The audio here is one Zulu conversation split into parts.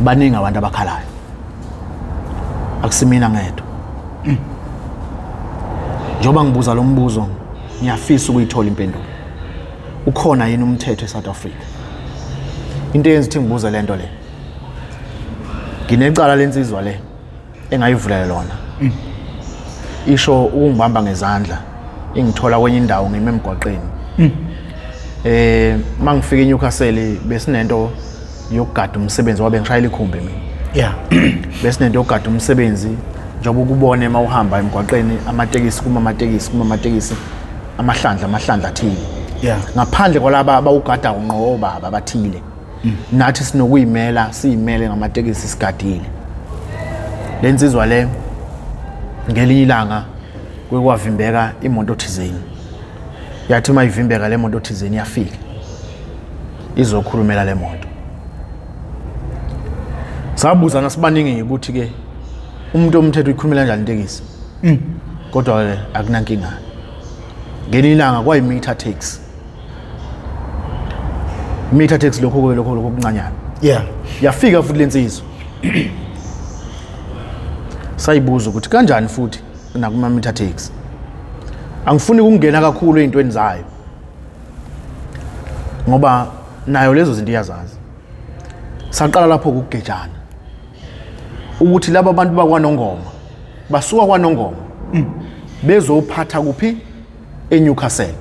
baningi abantu abakhalayo akusimina ngedwa njoba ngibuza lo mbuzo ngiyafisa ukuyithola impendulo ukhona yini umthetho eSouth Africa into eyenza ukuthi ngibuze lento le nginecala lensizwa le engayivulela lona isho ukungibamba ngezandla ingithola kwenye indawo ngime emgwaqeni mangifika eNewcastle besinento yokugada umsebenzi wabe ngishayela ikhumbi mina besinento yokugada umsebenzi njengoba ukubona ema uhamba emgwaqeni amatekisi amahlandla athile ngaphandle kwalaba abawugada unqo baba abathile nathi sinokuyimela siyimele ngamatekisi sigadile lensizwa le ngelinye ilanga kwekwavimbeka imoto thizeni yathi mayivimbeka le moto thizeni yafika izokhulumela le moto sabuza nasibaningi ukuthi ke umuntu omthetho ukhulumela kanjani intekisi kodwa ke akunankinga ngelinye ilanga kwayimeter tax lokho okuncanyana yafika futhi lensizwa sayibuza ukuthi kanjani futhi nakuma meter tax angifuni ukungena kakhulu ezintweni zayo ngoba nayo lezo zinto iyazazi saqala lapho ukugejana ukuthi laba abantu bakwaNongoma basuka kwaNongoma bezophatha kuphi eNewcastle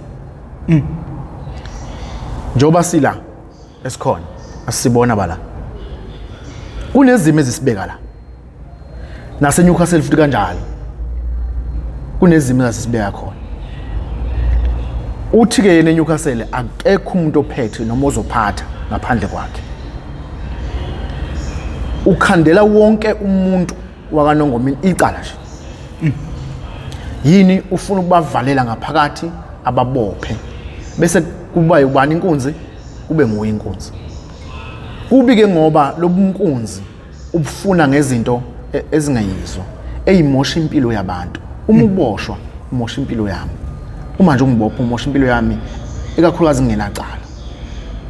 njoba sila esikhona asibona bala kunezimo ezisibeka la naseNewcastle futhi kanjalo kunezimo zasisibeka khona uthi ke eNewcastle akekho umuntu ophethe noma ozophatha ngaphandle kwakhe ukhandela wonke umuntu wakaNongoma icala nje yini ufuna ukubavalela ngaphakathi ababophe bese kuba ubani inkunzi kube nguye inkunzi kubi ke ngoba lobunkunzi ubufuna ngezinto ezingayizwa eyimosha impilo yabantu uma uboshwa umosha impilo yami uma nje ungibopha umosha impilo yami ikakhulukazi ngingenacala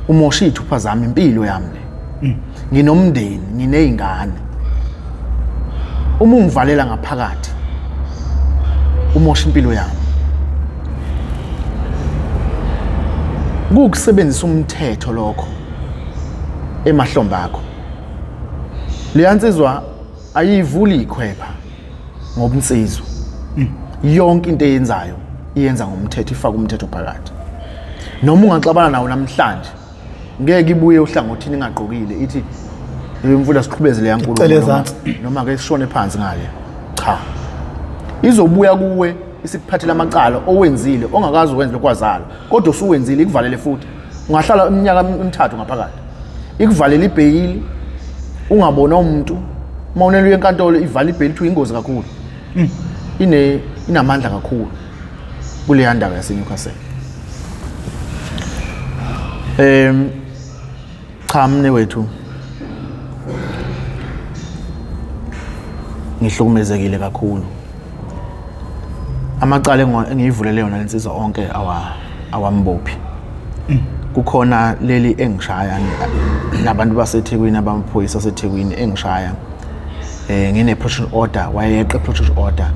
umosha izithupha zami impilo yami nginomndeni nginezingane uma ungivalela ngaphakathi umosha impilo yami kukusebenzisa umthetho lokho emahlombe akho liyansizwa ayivuli ikhwepha ngobumsizwa yonke into eyenzayo iyenza ngomthetho ifaka umthetho phakathi noma ungaxabana nawo namhlanje ngeke ibuye uhlangothini ingaqokile ithi imvula siqhubeze le yankulunkulu noma ke sishone phansi ngale cha izobuya kuwe isikuphathela amacala owenzile ongakazi ukwenza lokwazala kodwa usuwenzile ikuvalele futhi ungahlala iminyaka emithathu ngaphakathi ikuvalele ibhayili ungabona umuntu mawunele enkantolo ivala ibhayili ukuthi ingozi kakhulu inamandla kakhulu kule yandaba yaseNewcastle cha mne wethu ngihlukumezekile kakhulu amacala engiyivulele yona lensizwa onke awambophi kukhona leli engishaya nabantu baseThekwini abamaphoyisa baseThekwini engishaya ngine protection order wayeqe protection order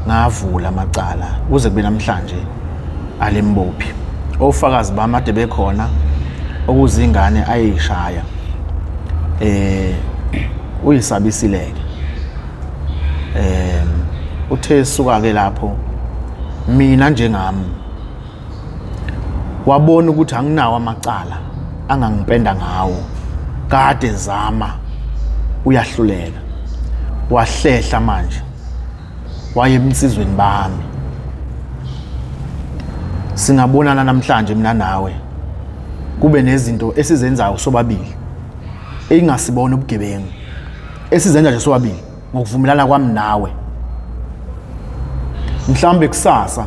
ngavula amacala kuze kube namhlanje alimbophi ofakazi bamade bekhona okuzingane ayishaya uyisabisileke uthe suka ke lapho mina njengami wabona ukuthi anginawo amacala angangipenda ngawo kade zama uyahluleka wahlehla manje waye emsizweni bami singabonana namhlanje mina nawe kube nezinto esizenzayo sobabili engasibona ubugebengu esizenza nje sobabili ngokuvumelana kwami nawe mhlambe kusasa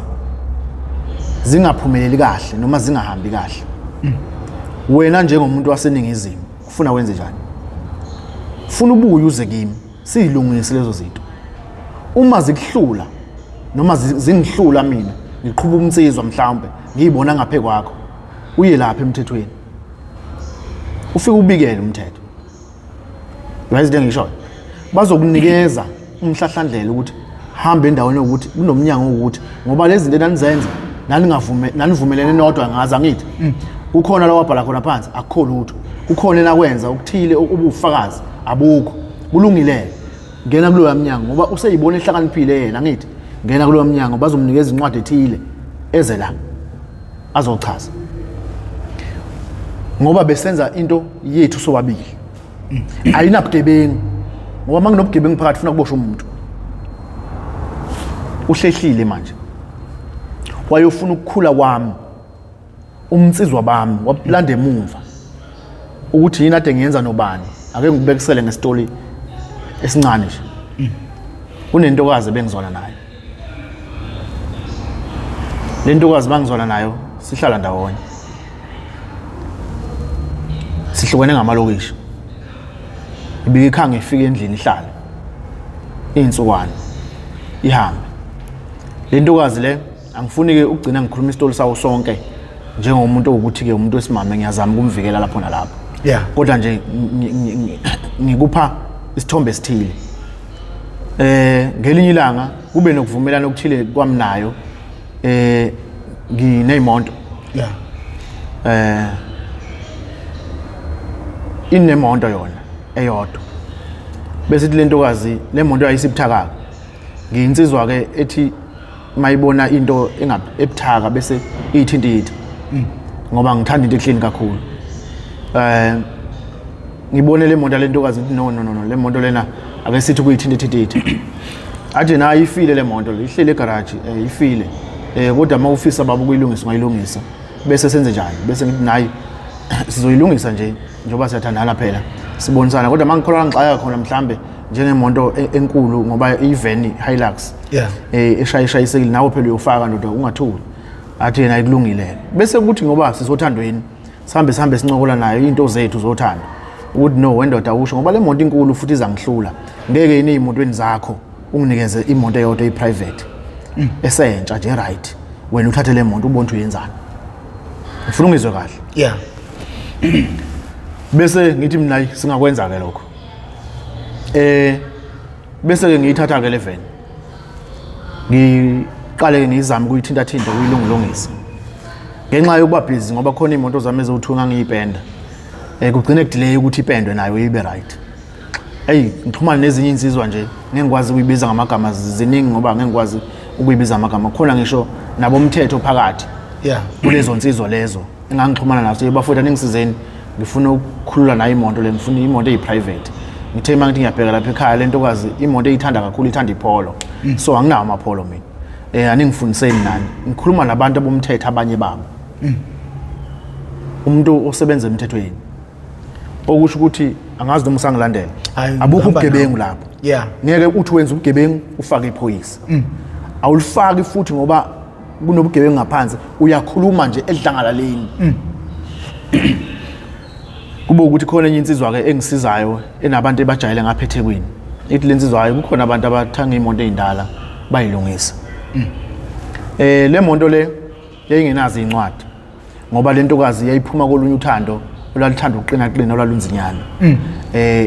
zingaphumeleli kahle noma zingahambi kahle wena njengomuntu waseningizimu ufuna wenze njani ufuna ubuye uze kimi siyilungise lezo zinto uma zikuhlula noma zingihlula mina ngiqhubha umnsizwa mhlambe ngiyibona ngaphe kwakho uye lapha emthethweni ufike ubikele umthetho Uyazi ngisho bazokunikeza umhlahlandlela ukuthi hambe endaweni ukuthi kunomnyango ukuthi ngoba lezi zinto enanizenza nanivumelene nodwa ngaza ngithi ukhona la wabhala khona phansi akukho lutho ukhona enakwenza ukuthile ubufakazi abukho kulungile ngena kuloya mnyango ngoba useyibona ehlakaniphile yena ngithi ngena kuloya mnyango bazomnikeza incwadi ethile eze la azochaza ngoba besenza into yethu sobabili ayinabugebengu ngoba manginobugebengu phakathi ufuna kuboshwa umuntu uhlehlile manje wayofuna ukukhula kwami umnsizwa bami waplanda emuva ukuthi yini ade ngiyenza nobani ake ngibekisele ngestori esincane nje kunentokazi bengizona nayo le ntokazi bangizona nayo sihlala ndawonye sihlukene ngamalokishi ibikhanga ifike endlini ihlala insukwana ihambe le ntokazi le angifuni ke ukugcina ngikhuluma isitoli sawo sonke njengomuntu ukuthi ke umuntu wesimame ngiyazama ukumvikela lapho nalapho kodwa nje ngikupha isithombe esithile ngelinye ilanga kube nokuvumelana okuthile kwami nayo nginemonto inemonto yona eyodwa bese ithi le ntokazi le monto ayisibuthaka ngiyinsizwa ke ethi mayibona into ebuthaka bese iyithinta ngoba ngithanda into eclean kakhulu ngibone le monto le ntokazi no le monto lena ake sithi kuyithinta athi nayi ifile le monto ihlele egarage ifile kodwa mawufisa baba ukuyilungisa ungayilungisa bese senze njani bese ngithi nayi sizoyilungisa nje njoba siyathandana phela sibonisana kodwa mangikholwa ngixaya khona mhlambe njengemonto enkulu ngoba ivan Hilux eshayishayisekile nawe phela uyofaka ndoda ungathuli athi yena ikulungile bese kuthi ngoba sizothandweni sihambe sincokola nayo into zethu zothando ukuthi no wendoda usho ngoba le monto inkulu futhi izangihlula ngeke yini ezimotweni zakho unginikeze imoto eyodwa eprivate esentsha nje right wena uthathe le monto ubone ukuthi uyenzani ufuna ungizwe kahle bese ngithi mina singakwenza ke lokho bese ke ngiyithatha ke le van ngiqale ngizama ukuyithinta ukuyilungisa ngenxa yokuba busy ngoba khona imoto zami ezothunga ngiyipenda kugcine kudelay ukuthi ipendwe nayo ibe right ngixhumana nezinye insizwa nje ngengikwazi ukuyibiza ngamagama ziningi ngoba ngengikwazi ukuyibiza amagama khona ngisho nabomthetho phakathi kulezo nsizwa lezo engangixhumana nazo bafowethu ningisizeni ngifuna ukukhulula nayo imoto le ngifuna imoto eyiprivate ngithe manje ngiyabheka lapha ekhaya le ntokazi imoto eyithanda kakhulu ithanda ipholo so anginawo amapholo mina aningifundiseni nani ngikhuluma nabantu abomthetho abanye babo umuntu osebenza emthethweni okusho ukuthi angazi noma usangilandela abukho ubugebengu lapho ngeke uthi wenza ubugebengu ufake iphoyisa awulifaki futhi ngoba kunobugebengu ngaphansi uyakhuluma nje edlangalaleni kube ukuthi khona enye insizwa ke engisizayo enabantu ebajayele ngapha eThekwini ithi lensizwa hayi kukhona abantu abathanga imoto ezindala bayilungisa le monto le yayingenazi incwadi ngoba le ntokazi yayiphuma kolunye uthando olalithanda uqina olalunzinyana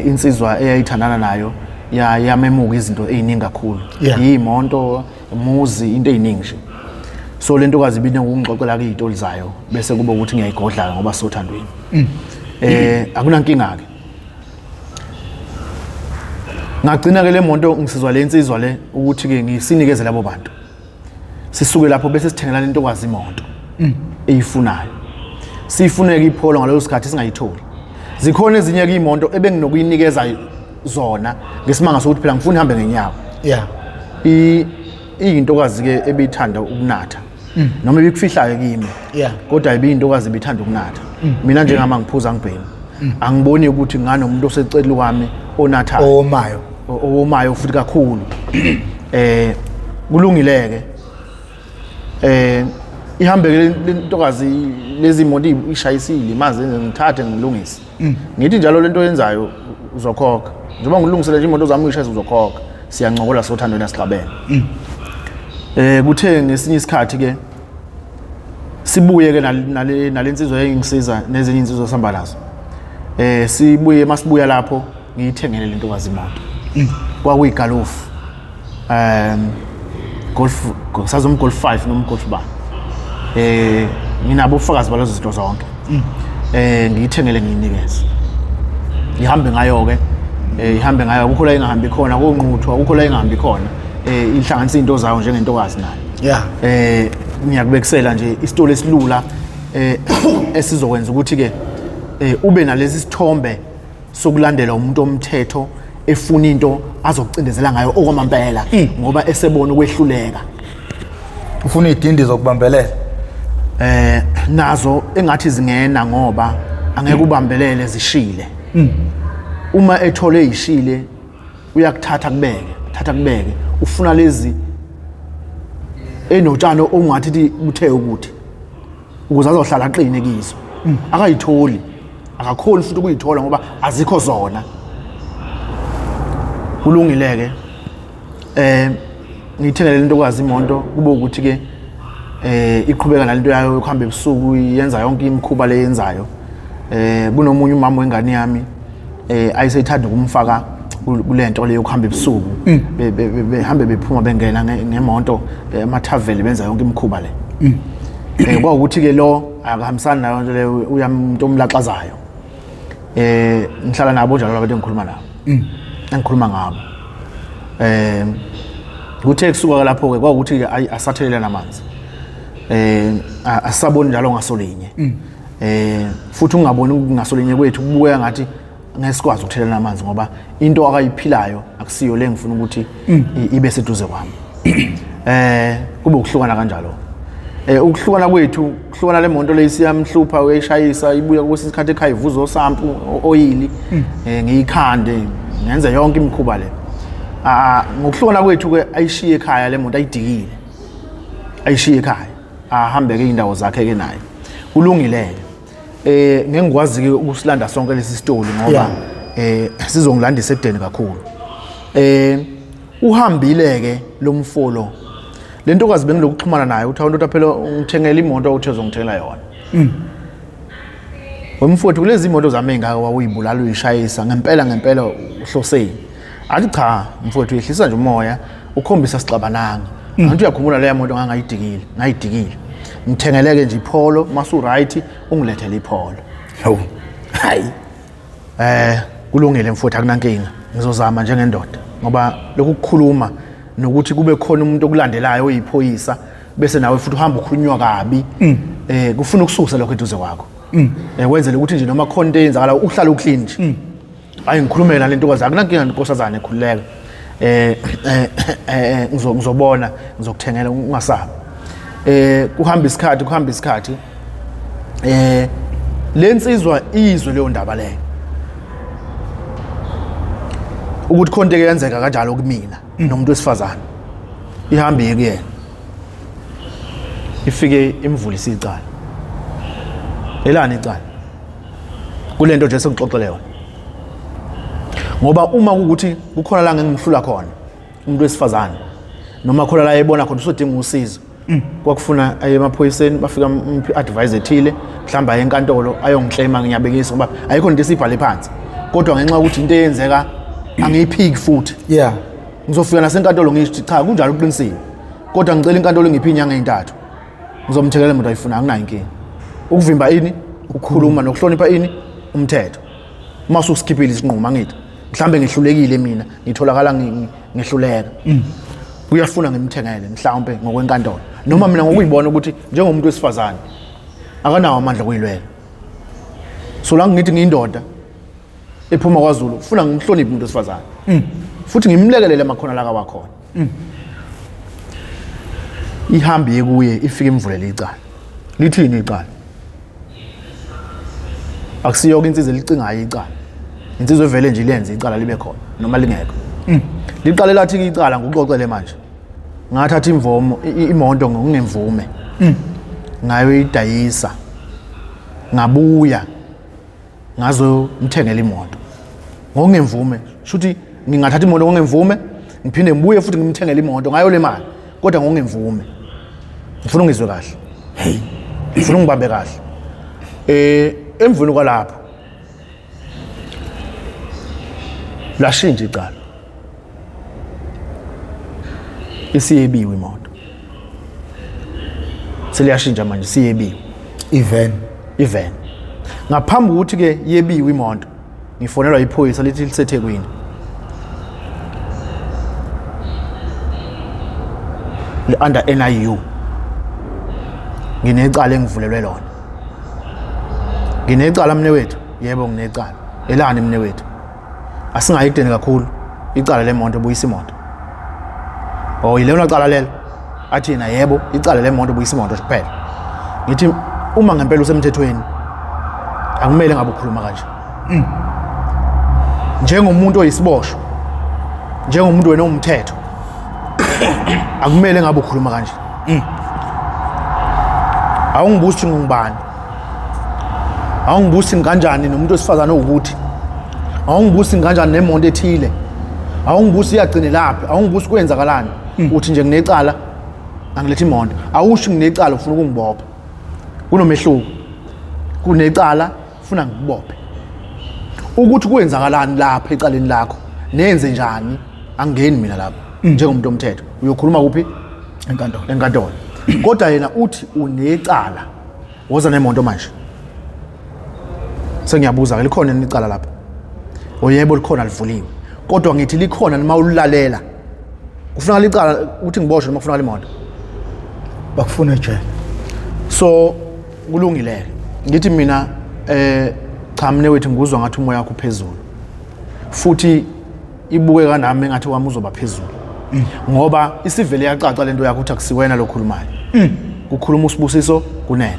insizwa eyayithandana nayo yamemuka izinto eziningi kakhulu yimonto umuzi into eziningi nje so le ntokazi ibine ngokungixoxela ke izitoli zayo bese kube ukuthi ngiyayigodla ngoba sothandweni akunankinga ke ngagcina ke le monto ngisizwa le insizwa le ukuthi ke ngisinikeze labo bantu sisuke lapho bese sithengela le ntokazi imoto eyifunayo siyifuneke ipholo ngaleso sikhathi singayitholi zikhona ezinye ke imoto ebenginokuyinikeza zona ngesimanga sokuthi phela ngifuna ihambe ngenyawo iyintokazi ke ebithanda ukunatha noma ibikufihlayo kimi kodwa ibiyintokazi ebithanda ukunatha mina njengama ngiphuza ngibheni angiboni ukuthi nganomuntu osecela kwami onathayo omayo futhi kakhulu kulungileke ihambe le ntokazi lezi imoto ishayisile maze ngithathe ngilungise ngithi njalo lento yenzayo uzokhokha njengoba ngilungisele nje imoto zami uyishayisa uzokhokha siyancokola sothandweni asihlabene kuthe ngesinye isikhathi ke sibuye ke nalensizwa engisiza nezinye insizwa sihamba nazo sibuye masibuya lapho ngiyithengele lento kwazi imoto kwakuyigalofu golf sazi Golf 5 noma Golf ba nginabo ubufakazi balezo zinto zonke ngiyithengele ngiyinikeze ngihambe ngayo ke ihambe ngayo akukho la ingahambi khona konquthu akukho la ingahambi khona ihlanganisa into zayo njengentokazi nayo ngiyakubekisela nje isitolo esilula esizokwenza ukuthi ke ube nalezi sithombe sokulandela umuntu omthetho efuna into azokucindezela ngayo okwamampela ngoba esebona ukwehluleka ufuna idindi zokubambelela nazo engathi zingena ngoba angeke ubambelele zishile uma ethole ishile uyakuthatha kubeke ufuna lezi enotshano ongathi uthe ukuthi ukuze azohlala aqine kizo akayitholi akakholi futhi ukuyithola ngoba azikho zona kulungileke ngithengele into kwazi imoto kube ukuthi ke iqhubeka nalento yayo yokuhamba ebusuku yenza yonke imikhuba leyenzayo kunomunye umama wengane yami ayisethanda ukumfaka kulento leyo yokuhamba ebusuku behambe bephuma bengena ngemonto emathaveli benza yonke imikhuba le kwaukuthi ke lo akahambisana nayo nje leyo uyamuntu omlaxazayo ngihlala nabo njalo labantu engikhuluma nabo engikhuluma ngabo kuthe kusuka lapho ke kwaukuthi ke asathelela namanzi asaboni njalo ngasolinye futhi ungaboni ngasolinye kwethu kubuya ngathi ngesikwazi ukuthelela namanzi ngoba into akayiphilayo akusiyo le ngifuna ukuthi ibe seduze kwami kube ukuhlukana kanjalo ukuhlukana kwethu kuhlukana le monto leyisiyamhlupha uyayishayisa ibuya kwesikhathi ekhaya ivuza osampu oyili ngiyikhande ngenze yonke imikhuba le ngokuhlukana kwethu ke ayishiye ekhaya le monto ayishiye ekhaya ahambe ke indawo zakhe ke naye kulungile ngengikwazi ke ukusilanda sonke lesi sitoli ngoba sizongilandisa edeni kakhulu uhambile ke lo mfolo lento kazi bengilokuxhumana naye uthi awunto phela ungithengela imoto uthe uzongithengela yona wemfowethu kulezi imoto zami engaka wawuyibulala uyishayisa ngempela uhloseni athi cha mfowethu uyehlisa nje umoya ukhombisa sixabananga antu uyakhumbula leya moto ngayidikile ngithengeleke nje iPolo masu right ungilethele iPolo hayi kulungile mfowethu akunankinga ngizozama njengendoda ngoba lokhu kukhuluma nokuthi kube khona umuntu okulandelayo oyiphoyisa bese nawe futhi uhamba ukhulunywa kabi kufuna ukususa lokho eduze kwakho wenzele ukuthi nje noma khona into eyenzakala uhlala uclean nje hayi ngikhulumela lento kwazi akunankinga nkosazana ekhululeka ngizobona ngizokuthengela ungasabi kuhamba isikhathi lensizwa izwe leyo ndaba leyo ukuthi khonto kuyenzeka kanjalo kumina nomuntu wesifazana ihambe kuyena ifike imvulisa icala elani icala kulento nje sengixoxele yona ngoba uma ukuthi kukhona la ngengihlula khona umuntu wesifazana noma khona la ayibona khona usodinga usizo kwakufuna emaphoyiseni bafika advise ethile mhlamba enkantolo ayongiclaima ngiyabekisa ngoba ayikho into esibhale phansi kodwa ngenxa ukuthi into eyenzeka angiyiphiki futhi ngizofika nasenkantolo ngisho cha kunjalo uqinisile kodwa ngicela inkantolo ngiphi inyanga ezintathu ngizomthekela umuntu ayifuna anginayo inkinga ukuvimba ini ukukhuluma nokuhlonipha ini umthetho mase usikhiphile isinqumo ngithi mhlambe ngihlulekile mina ngitholakala ngihluleka kuyafuna ngimthengele mhlawumbe ngokwenkantolo noma mina ngokuyibona ukuthi njengomuntu wesifazane akanawo amandla okuyilwela so la ngithi ngiyindoda ephuma kwaZulu ufuna ngimhloniphe umuntu wesifazane futhi ngimlekelele amakhona la kawakhona ihambe kuye ifike imvulele icala lithini icala akusiyo insizwe licingayo icala insizwe vele nje lenze icala libe khona noma lingekho liqale lathi icala ngokuxoxele manje ngathatha imoto ngokungemvume ngayo idayisa ngabuya ngazo ngithengele imoto ngokungemvume shuthi ngingathatha imoto ngokungemvume ngiphinde ngibuye futhi ngimthengele imoto ngayo le mali kodwa ngokungemvume ngifuna ungizwe kahle ngifuna ungibambe kahle emvuni kwalapho lashintsha icala isiyebiwe imoto seliyashintsha manje siyebiwe ivan ngaphambi ukuthi ke yebiwe imoto ngifonelwa iphoyisa lithi liseThekwini under NIU nginecala engivulelwe lona nginecala mnewethu yebo nginecala elani mnewethu asingayideni kakhulu icala lemonto buyisa imoto yilona cala lelo athi yena yebo icala lemonto buyisa imoto kuphela ngithi uma ngempela usemthethweni akumele ngabe ukhuluma kanje njengomuntu oyisiboshwa njengomuntu wena umthetho akumele ngabe ukhuluma kanje awungibusi ngingubani awungibusi kanjani nomuntu osifazana ukuthi awungibusi kanjani nemonto ethile awungibusi iyagcine laphi awungibusi kwenzakalani uthi nje nginecala angilethi imoto awusho nginecala ufuna ukungibopha kunomehluko kunecala ufuna ngikubophe ukuthi kwenzakalani lapha ecaleni lakho nenze njani angeni mina lapha njengomuntu omthetho uyokhuluma kuphi enkantolo kodwa yena uthi unecala woza nemonto manje sengiyabuza ke likhona nicala lapha oyebo likhona livuliwe kodwa ngithi likhona nima ululalela ufuna licala uthi ngiboshwe noma ufuna lemonto bakufuna ejele so kulungile ngithi mina cha mnewethu ngikuzwa ngathi umoya wakho phezulu futhi ibukeka nami engathi wami uzoba phezulu ngoba isivele yacaca lento yakho uthi akusiwena lokhulumayo kukhuluma uSibusiso kunene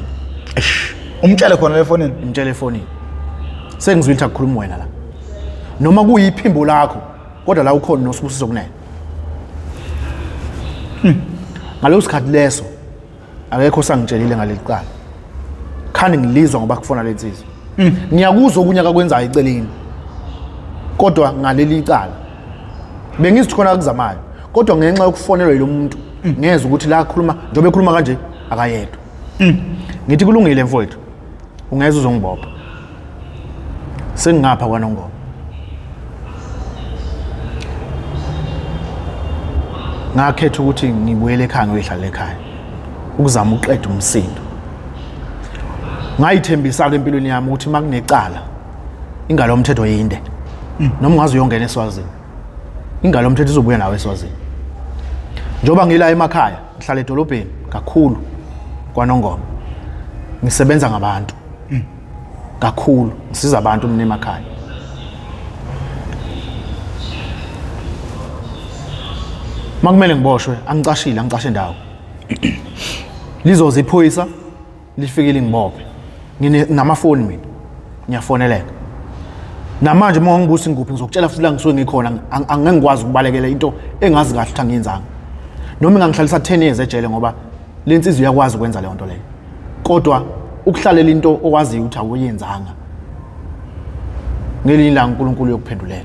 umtshele khona lefonini umtshele efonini sengizwile ukuthi akukhuluma wena la noma kuyiphimbo lakho kodwa la ukhona noSibusiso kunene ngalo sikhathi leso akekho sangitshelile ngalelicala khani ngilizwa ngoba kufona lensizwa ngiyakuzwa okunyaka kwenzayo eceleni kodwa ngaleli cala bengizithi khona akuzamayo kodwa ngenxa yokufonelwa yilo muntu ngeze ukuthi la khuluma njobe ekhuluma kanje akayedwa ngithi kulungile mfowethu ungeze uzongibopha sengingapha kwaNongoma ngakhetha ukuthi ngibuyele ekhaya ngiyohlala ekhaya ukuzama uqeda umsindo ngayithembisa ke empilweni yami ukuthi makunecala ingalo yomthetho yinde noma ungaze uyongena eSwazini ingalo yomthetho izobuya nawe eSwazini njoba ngila emakhaya ngihlala edolobheni kakhulu kwaNongoma ngisebenza ngabantu kakhulu ngisiza abantu mina emakhaya makumele ngiboshwe angicashile angicashe ndawo lizoza iphoyisa lifike lingibophe nginamafoni mina ngiyafoneleka namanje uma ngibusi ngikuphi ngizokutshela futhi la ngisuke ngikhona angengikwazi ukubalekela into engazi kahle ukuthi angiyenzanga noma ngangihlalisa 10 years ejele ngoba lensizwe uyakwazi ukwenza leyo nto leyo kodwa ukuhlalela into okwazi ukuthi awuyenzanga ngelinye ilanga uNkulunkulu uyokuphendulela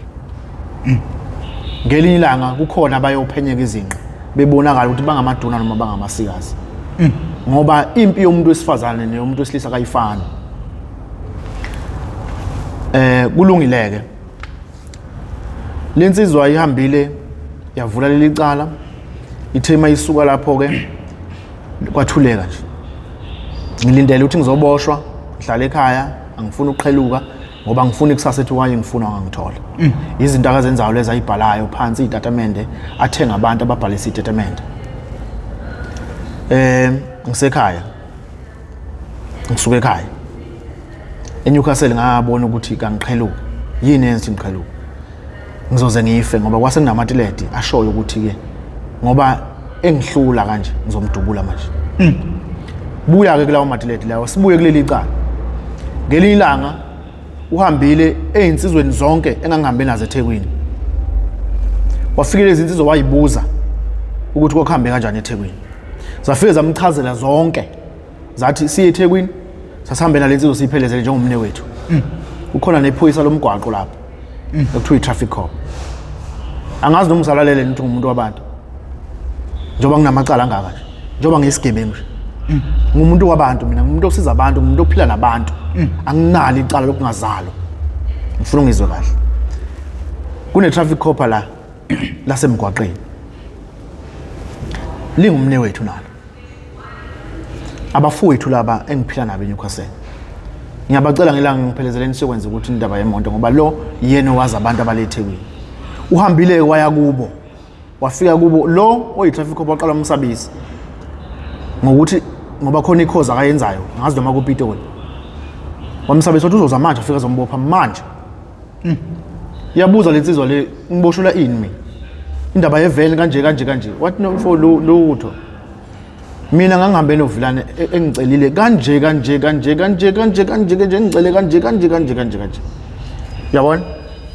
ngelinye ilanga kukhona abayophenyeka izinqa bebonakala ukuthi bangamaduna noma bangamasikazi ngoba impi yomuntu wesifazane neyomuntu wesilisa kayifani kulungileke lensizwa ihambile yavula leli cala ithema isuka lapho ke kwathuleka nje ngilindele ukuthi ngizoboshwa ngihlala ekhaya angifuni ukuqheluka ngoba ngifuna ikusasa ethi waye ngifuna ngangithola izinto akazenzayo lezi ayibhalayo phansi itatamende athenga abantu ababhalisa itatamende ngisekhaya ngisuka ekhaya eNewcastle ngabona ukuthi kangiqheluka yini enzi ngiqheluka ngizoze ngife ngoba kwase kunamatiledi ashoyo ukuthi ke ngoba engihlula kanje ngizomdubula manje buya ke kulawo matiledi lawo sibuye kuleli cala ngelinye ilanga uhambile ezinsizweni zonke engangihambe nazo eThekwini wafika lezi zinsizwa wayibuza ukuthi kokuhambe kanjani eThekwini zafike zamchazela zonke zathi siye eThekwini sasihambela lensizwa siphelezele njengomne wethu ukhona nephoyisa lomgwaqo lapho ekuthiwa itraffic cop angazi noma usalalele ukuthi ngumuntu wabantu njoba nginamacala angaka nje njoba ngiyisigebengu nje ngumuntu wabantu mina ngumuntu osiza abantu ngumuntu ophila nabantu anginali icala lokungazalo ngifuna ngizwe kahle kune traffic cop la lasemgwaqeni lingumne wethu nalo abafowethu laba engiphila nabo eNewcastle ngiyabacela ngelanga ngiphelezele nisokwenza ukuthi indaba yemonto ngoba lo yena owazi abantu abaLethekwini uhambile waya kubo wafika kubo lo oyi traffic cop waqala umsabisi ngokuthi ngoba khona ikhoza akayenzayo ngazi noma kuPitoli wamsabisa ukuthi uzoza manje afika zombopha manje yabuza lensizwa le ngiboshula ini mina indaba yeveni kanje wathi no mfo lutho mina ngangihambe novilane engicelile kanje ngicele kanje yabona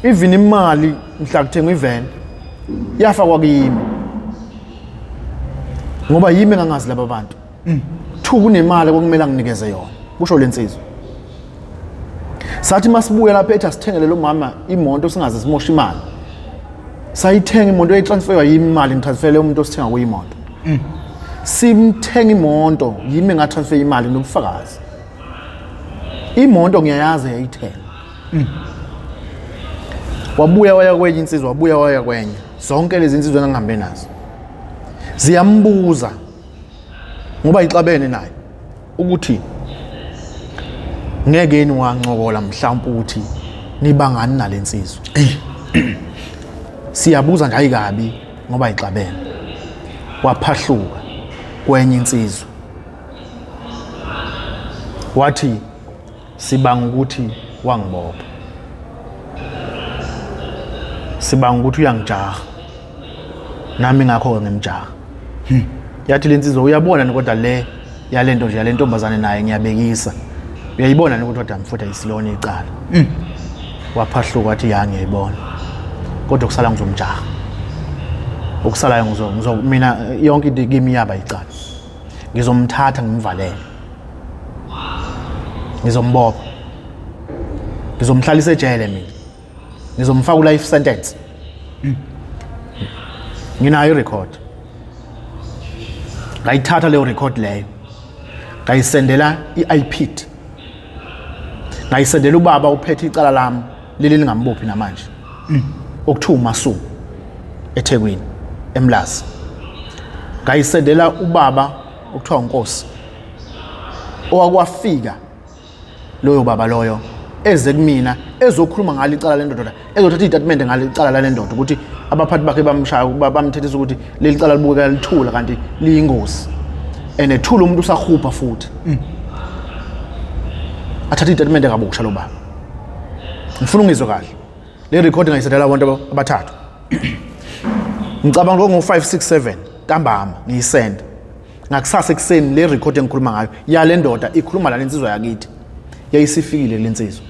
even imali mhla kuthenga iveni yafakwa kimi ngoba yimi engangazi laba bantu thu kunemali okumele nginikeze yona kusho lensizwa sathi masibuya lapha ethi asithengele lo mama imoto singaze simosha imali sayithenga imoto eyitransferwa yimi imali ngitransferele umuntu osithenga kuyimoto simthenga imoto yimi ngatransfer imali nobufakazi imoto ngiyayazi yayithenga wabuya waya kwenye insizwa wabuya waya kwenye zonke lezi insizwa engihambe nazo ziyambuza ngoba ixabene naye ukuthi ngekeni wancokola mhlawumbe ukuthi nibangani nalensizwa siyabuza nje ayikabi ngoba ixabene waphahluka kwenye insizwa wathi sibanga ukuthi wangibopha sibanga ukuthi uyangijaha nami ngakho ngimjaha yathi lensizwa uyabona kodwa le yalento nje yale ntombazane naye ngiyabekisa uyayibona ukuthi kodwa mfutha isilone icala waphahluka wathi ya ngiyayibona kodwa kusala ngizomjaha ukusalayo mina yonke into kimi yaba icala ngizomthatha ngimvalele ngizombopha ngizomhlalisa ejele mina ngizomfaka life sentence nginayo record ngayithatha leyo record leyo ngayisendela iIPIT ngayisendela ubaba uphethe icala lami leli lingambophi namanje okuthiwa uMasu eThekwini eMlazi ngayisendela ubaba okuthiwa uNkosi owakwafika loyo baba loyo eze kumina ezokhuluma ngalo icala lendoda ezothatha istatement ngalo icala lendoda ukuthi abaphathi bakhe bamshaya bamthethisa ukuthi leli cala libukeka lithula kanti liyingozi enethula umuntu usahupha futhi athatha istatement kabusha lo baba ngifuna ungizwe kahle le record ngayisendela abantu abathathu ngicabanga ngo567 ntambama ngiyisend ngakusasa ekseni le record engikhuluma ngayo yale ndoda ikhuluma la lensizwa yakithi yayisifikile lensizwa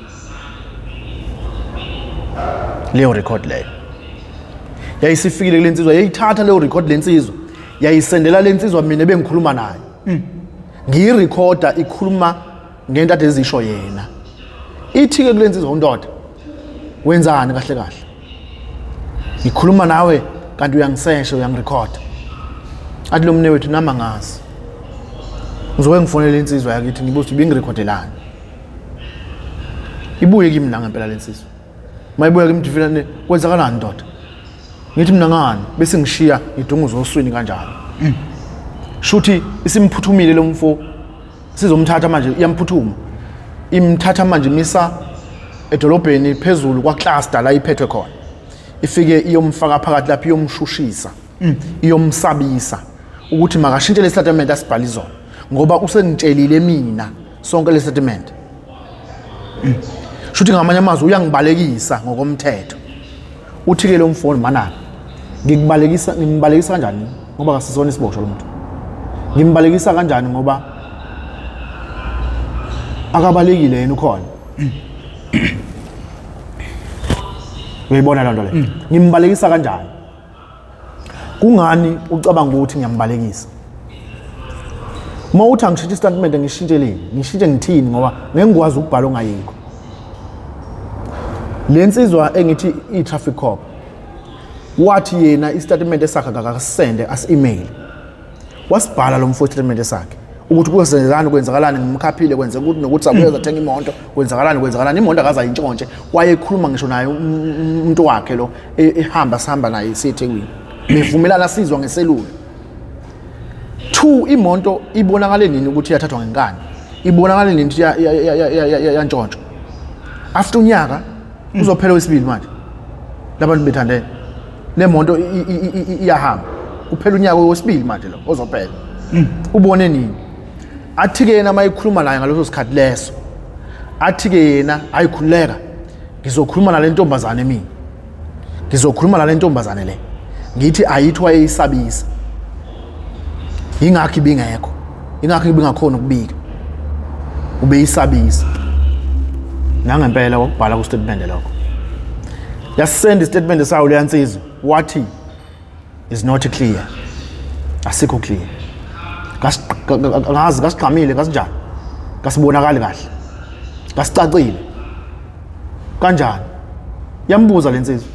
leyo record leyo yayisifikile lensizwa yayithatha leyo record lensizwa yayisendela lensizwa mina bengikhuluma nayo ngiyirecorda ikhuluma ngento ade ezisho yena ithi ke kulensizwa undoda wenzani kahle kahle ngikhuluma nawe kanti uyangisesha uyangirecorda athi lo mne wethu nama ngazi ngizoke ngifonele insizwa yakithi ngibuze ukuthi bengirecordelani ibuye kimi la ngempela lensizwa mayibuya kimi mthifilane kwenzakalani ndoda ngithi mina ngani bese ngishiya ngidunguza oswini kanjalo shuthi isimphuthumile lo mfo sizomthatha manje iyamputhuma imthatha manje misa edolobheni phezulu kwaCluster la iphethwe khona ifike iyomfaka phakathi lapha iyomshushisa iyomsabisa ukuthi makashintshe lesettlement asibhali zona ngoba usengitshelile mina sonke lesettlement shuthi ngamanye amazwi uyangibalekisa ngokomthetho uthi ke lo mfoni manana ngimbalekisa kanjani ngoba kasizona isiboshwa lo muntu ngimbalekisa kanjani ngoba akabalekile yena ukhona uyayibona lento le ngimbalekisa kanjani kungani ucabanga ukuthi ngiyambalekisa mawuthi angishintshe istatement ngishintsheleni ngishintshe ngithini ngoba ngengikwazi ukubhala ongayikho lensizwa engithi i-traffic cop wathi yena istatement esakhe akasende as email wasibhala lo mfo istatement esakhe ukuthi kwenzakalani ngimkhaphile kwenzeka ukuthi nokuthi sabuye zathenga imoto kwenzakalani imoto akaza intshontshe wayekhuluma ngisho naye umuntu wakhe lo sihamba naye eThekwini bevumelana sizwa ngeselula. 2 imoto ibonakale nini ukuthi iyathathwa ngenkani ibonakale nini ukuthi yantshontsho after unyaka uzophela wesibili manje labantu bethandene le moto iyahamba uphela unyaka wesibili manje lo ozophela ubone nini athi ke yena mayikhuluma naye ngaloso sikhathi leso athi ke yena ayikhuleka ngizokhuluma nale ntombazane mina ngizokhuluma nale ntombazane le ngithi ayithwa eyisabisa ingakho ibingekho ingakho ibingakhona ukubika ubeyisabisa nangempela wakubhala ku statement lokho yasend statement sawo leyansizwa wathi is not clear asikho clear ngazi kasiqhamile kasinjani kasibonakali kahle kasicacile kanjani yambuza lensizwa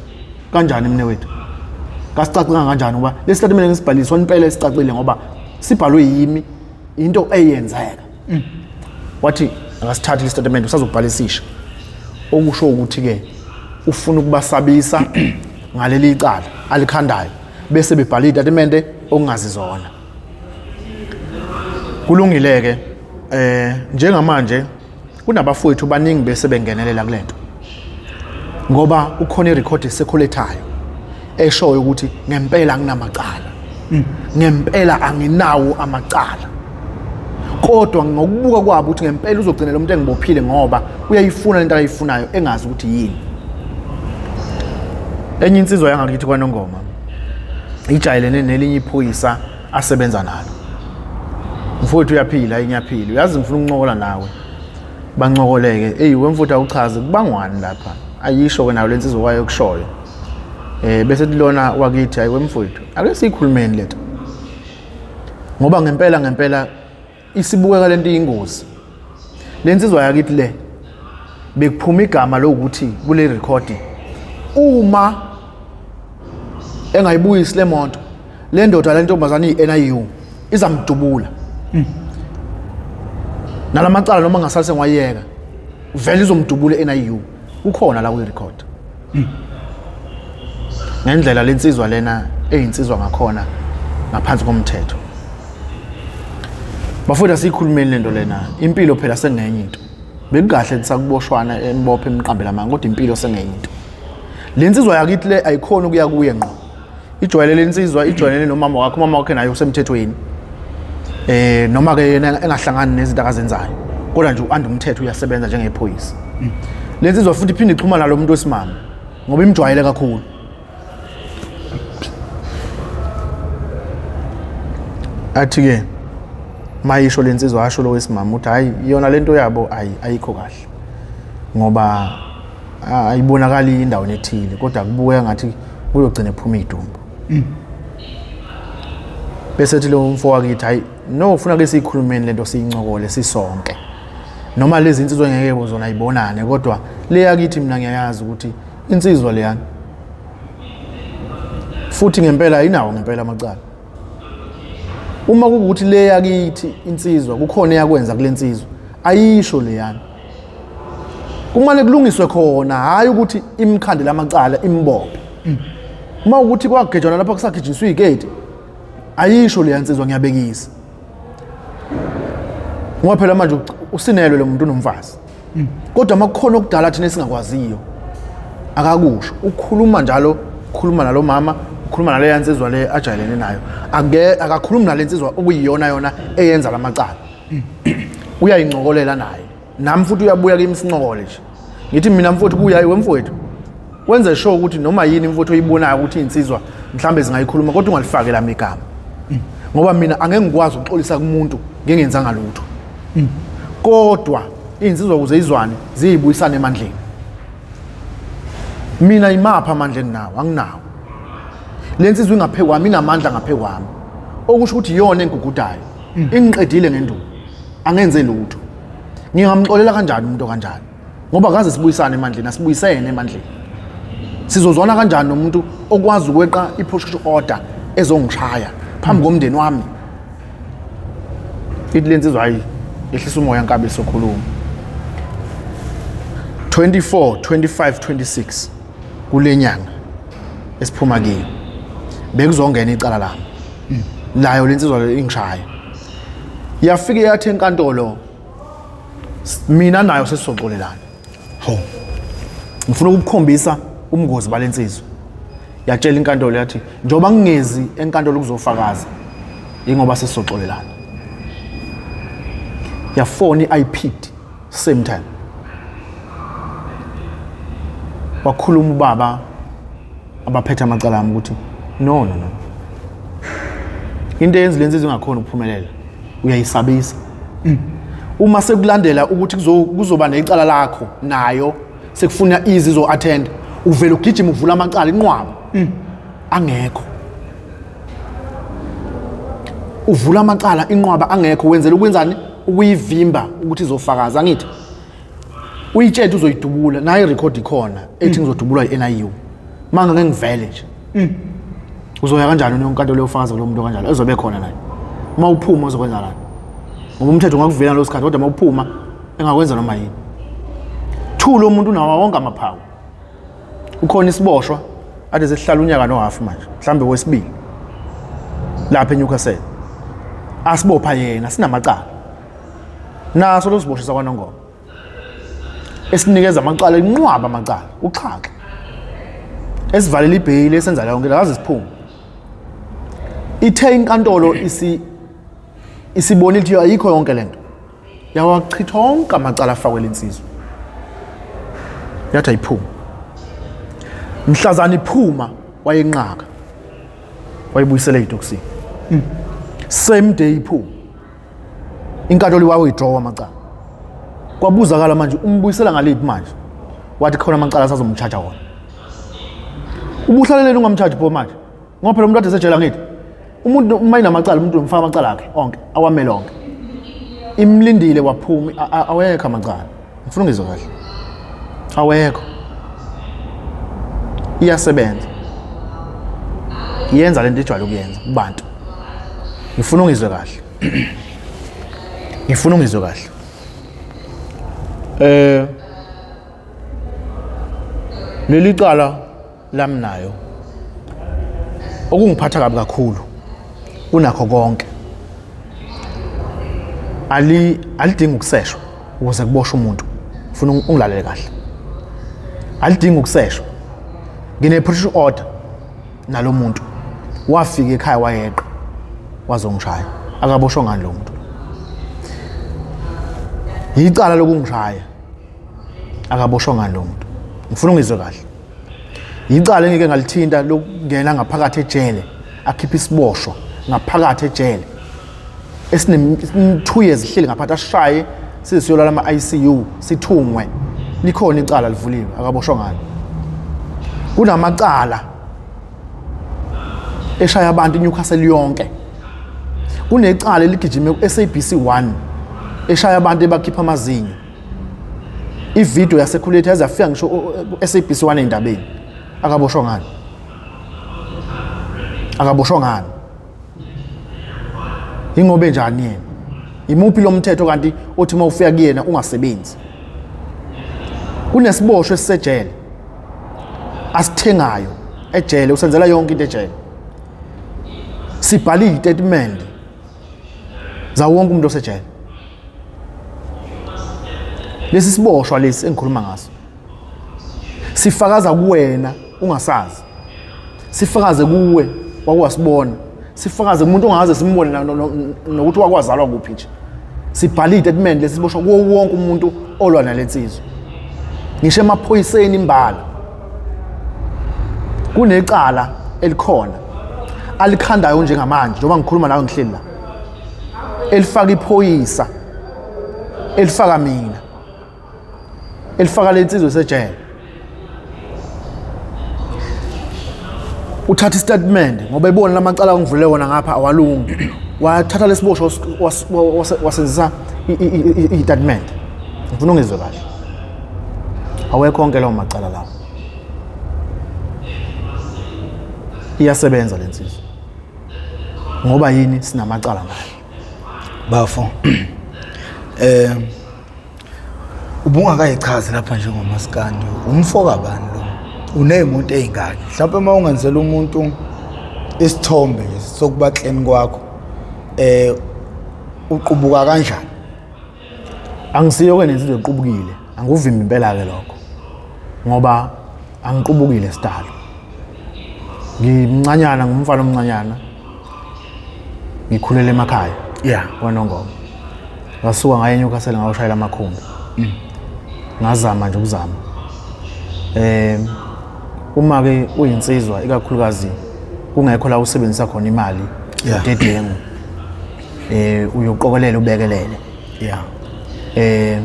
kanjani mne wethu kasicacile kanjani ngoba le statement ngisibhaliswa impela esicacile ngoba sibhalwe yimi into eyenzeka wathi akasithatha le statement usazobhalisisha okusho ukuthi ke ufuna ukubasabisa ngaleli icala alikhandayo bese bebhala istatement okungazizona kulungile ke njengamanje kunabafowethu baningi bese bengenelela kulento ngoba ukhona irecord esecolethayo eshoyo ukuthi ngempela nginamacala ngempela anginawo amacala kodwa ngokubuka kwabo ukuthi ngempela uzogcinela umuntu engibophile ngoba uyayifuna into ayifunayo engazi ukuthi yini. Enye insizwa yangakithi kwaNongoma ijayelene nelinye iphoyisa asebenza nalo mfowethu uyaphila inyaphila uyazi ngifuna ukuncokola nawe bancokoleke wemfowethu awuchaze kubangwani lapha ayisho wena lensizwa kwayo kushoyo bese tilona wakithi ayi wemfowethu ake sikhulumeni letho ngoba ngempela isibukeka lento ingozi lensizwa yakithi le bekuphuma igama lokuthi kule record uma engayibuyisi le moto le ndoda le ntombazane iNIU izamdubula nalamacala noma ngasalise ngwayeka vele izomdubula eNIU ukhona la ku record ngendlela lensizwa lena eyinsizwa ngakhona ngaphansi komthetho bafunda sikhulumeni lento lena impilo phela sengenye into bekukahle sakuboshwana embophe emqambela manje kodwa impilo sengenye into lensizwa yakithi le ayikhona ukuya kuye ngqo ijwayelele lensizwa ijwayelele nomama wakhe umama wakhe naye usemthethweni noma ke yena engahlangani nezinto akazenzayo kodwa nje uanda umthetho uyasebenza njengephoyisa lensizwa futhi iphinde ixhuma nalo muntu wesimama ngoba imjwayele kakhulu athi ke mayisho lensizwa asho lo wesimama uthi hayi yona lento yabo ayikho kahle ngoba ayibonakali indawo ethile kodwa kubuya ngathi kuyogcina ephuma idumbu bese ethi lo mfo wakithi hayi no ufuna ke sikhulumeni lento siyincokole sisonke noma lezi insizwa ngeke zona ayibonane kodwa le yakithi mina ngiyayazi ukuthi insizwa leyana futhi ngempela ayinawo ngempela amacala uma kukuthi le yakithi insizwa kukhona yakwenza kulensizwa ayisho leyana kumele kulungiswe khona hayi ukuthi imkhandela amacala imbophe uma ukuthi kwagejwana lapha kusagejiswa igate ayisho le yansizwa ngiyabekisa ngoba phela manje usinelwe lo muntu unomfazi kodwa makukhona okudala thina singakwaziyo akakusho ukhuluma njalo ukhuluma nalo mama ukhuluma nale yansizwa le ajayelene nayo akakhulumi nalensizwa okuyiyona yona eyenza lamacala uyayincokolela naye nami futhi uyabuya kimi sincokole nje ngithi mina mfowethu kuya wemfowethu wenze sure ukuthi noma yini mfowethu oyibonayo ukuthi insizwa mhlambe zingayikhuluma kodwa ungalifake lami igama ngoba mina angeke ngikwazi ukuxolisa kumuntu ngengenzanga lutho kodwa insizwa ukuze izwane ziyibuyisana emandleni mina imapha amandleni nawo anginawo lensizwa ingaphe kwami inamandla ngaphe kwami okusho ukuthi iyona engugudayo ingiqedile ngenduku angenze lutho ngingamxolela kanjani umuntu kanjani ngoba kaze sibuyisane emandleni asibuyisene emandleni sizozwana kanjani nomuntu okwazi ukweqa i-protection order ezongishaya phambi komndeni wami ithi lensizwa hayi ehlisa umoya nkabi sokhuluma 24 25 26 kulenyanga esiphuma kiyo bekuzongena icala lami layo lensizwa ingishaya yafike yathi enkantolo mina nayo sesizoxolelana ho ngifuna ukukhombisa umngozi balensizwa yatshela inkantolo yathi njoba ngingezi enkantolo kuzofakaza ingoba sesizoxolelana yafoni iPd same time wakhuluma ubaba abaphethe amacala ami ukuthi no into eyenza lensizwa ingakhona ukuphumelela uyayisabisa uma sekulandela ukuthi kuzoba necala lakho nayo sekufuna izizo attend uvela ugijima uvula amacala inqwaba angekho uvula amacala inqwaba angekho wenzela ukwenzani ukuyivimba ukuthi izofakaza ngithi uyitshela uzoyidubula naye record ikhona ethi ngizodubulwa iNIU manga ngengivele nje uzoya kanjani nenkantolo yofakaza kulo muntu kanjalo ezobe khona naye mawuphuma uzokwenza lana ngoba umthetho ungakuvela lo sikhathi kodwa mawuphuma engakwenza noma yini thulo umuntu nawo wonke amaphawu ukhona isiboshwa ade sesihlala unyaka nohalf manje mhlambe wesibili lapha eNewcastle asibopha yena sinamacala naso lo siboshwa sakwaNongoma esinikeza amacala inqwaba amacala uxhaxha esivalela ibhayili esenza la yonke lazi siphuma ithe inkantolo isibonile ukuthi ayikho yonke lento yawachitha onke amacala afakwe lensizwa yathi ayiphuma mhlazana iphuma wayenqaka wayibuyisela eDoxy same day iphuma inkantolo withdraw amacala kwabuzakala manje umbuyisela ngaliphi manje wathi khona amacala asazomcharge wona ubuhlaleleni ungamcharge pho manje ngoba phela umuntu ade sejela ngithi umuntu uma inamacala umuntu umfaka amacala akhe onke awamele onke imlindile waphuma awekho amacala ngifuna ngizwe kahle awekho iyasebenza iyenza lento ejwayele ukuyenza kubantu ngifuna ungizwe kahle leli cala lami nayo okungiphatha kabi kakhulu kunakho konke alidingi ukuseshwa ukuze kuboshwe umuntu ufuna ungilalele kahle alidingi ukuseshwa ngine protection order nalo muntu wafika ekhaya wayeqa wazongishaya akaboshwa ngani lo muntu icala lokungishaya akaboshwa ngani lo muntu ngifuna ungizwe kahle icala engeke ngalithinta lokungena ngaphakathi ejele akhipha isiboshwa ngaphakathi ejele esine 2 years ihleli ngaphakathi ashaye sisiyolala ama ICU sithungwe likhona icala livuliwe akaboshwa ngani kunamacala eshaya abantu eNewcastle yonke kunecala eligijime ku-SABC 1 eshaya abantu ebakhipha amazinyo ivideo yasekhulete yazafika ngisho ku-SABC 1 endabeni akaboshwa ngani ingobe njani yena imuphi lo mthetho kanti othi mawufika kuyena ungasebenzi kunesiboshwe esisejele asithengayo ejele usenzela yonke into ejele sibhale istatement za wonke umuntu osejele lesi siboshwa lesi engikhuluma ngaso sifakaza kuwena ungasazi sifakaze kuwe wakwasibona sifakaze umuntu ongaze simbone nokuthi wakwazalwa kuphi nje sibhale istatement lesiboshwa kuwo wonke umuntu olwa nalensizwe ngisho emaphoyiseni imbala kunecala elikhona alikhandayo njengamanje njengoba ngikhuluma nawe ngihleli la elifaka iphoyisa elifaka mina elifaka lensizwe sejele uthatha istatement ngoba ebona lamacala angivule wona ngapha awalungi wathatha lesiboshwa wasenzisa istatement ngifuna ungizwe kahle awekho konke lawo macala lawo iyasebenza lensizwe ngoba yini sinamacala nayo Bafo. Ubungakayichazi lapha njengomaskandi. Umfoka bani lo? Uneemoto ezingaki? Mhlawumbe uma ungenzela umuntu isithombe sokuba clean kwakho uqubuka kanjani? Angisiyo kwenensizwe equbukile, anguvimbi impela ke lokho. Ngoba angiqubukile sidalo. Ngimncanyana ngumfana omncanyana. Ngikhulele emakhaya. Yeah, kwaNongoma. Ngasuka ngaye eNyukasela ngawushayela amakhumbi. Ngazama nje ukuzama. Uma ke uyinsizwa ikakhulukazi kungekho la usebenzisa khona imali dedengu. Uyoqokelela ubekelele. Yeah.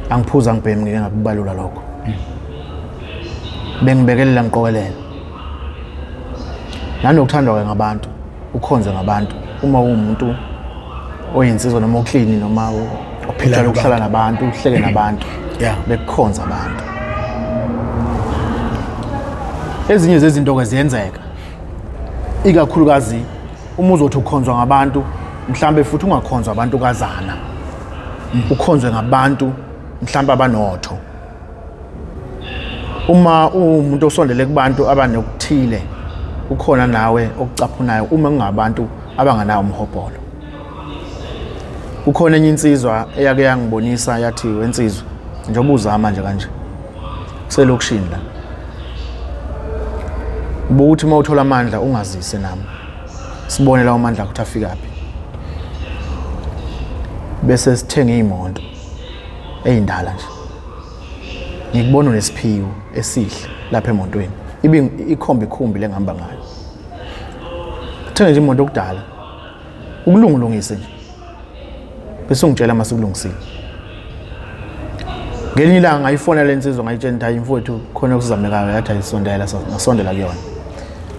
Angiphuza ngibhemi ngeke ngakubalula lokho. Bengibekelela ngiqokelela. Nanokuthandwa ngabantu, ukhonze ngabantu. Uma umuntu oyinsizwa noma uclean noma ophila ukuhlala nabantu, uhleke nabantu. Yeah. Bekukhonza abantu. Ezinye zezinto ke ziyenzeka. Ikakhulukazi uma uzothi ukhonzwa ngabantu, mhlambe futhi ungakhonzwa abantu kazana. Ukhonzwe ngabantu mhlambe abanotho. Uma umuntu osondele kubantu abanokuthile, ukhona nawe okucaphunayo uma kungabantu abanganawo umhobholo. Ukhona enye insizwa eyake yangibonisa yathi wensizwa njengoba uzama manje kanje. Kuselokishini la. Ukuthi uma uthola amandla ungazise nami. Sibone lawo amandla ukuthi afikaphi. Bese sithenga imoto eyindala nje. Ngikubona unesiphiwo esihle lapha emontweni. Ikhombi lengihamba ngayo. Thenge nje imoto okudala. Ukulungilungise nje. Bese ungitshela masukulungisile. Ngelinye ilanga ngayifona lensizwa ngayitshela hayi mfowethu khona okusizamekayo yathi ayisondela ngasondela kuyona.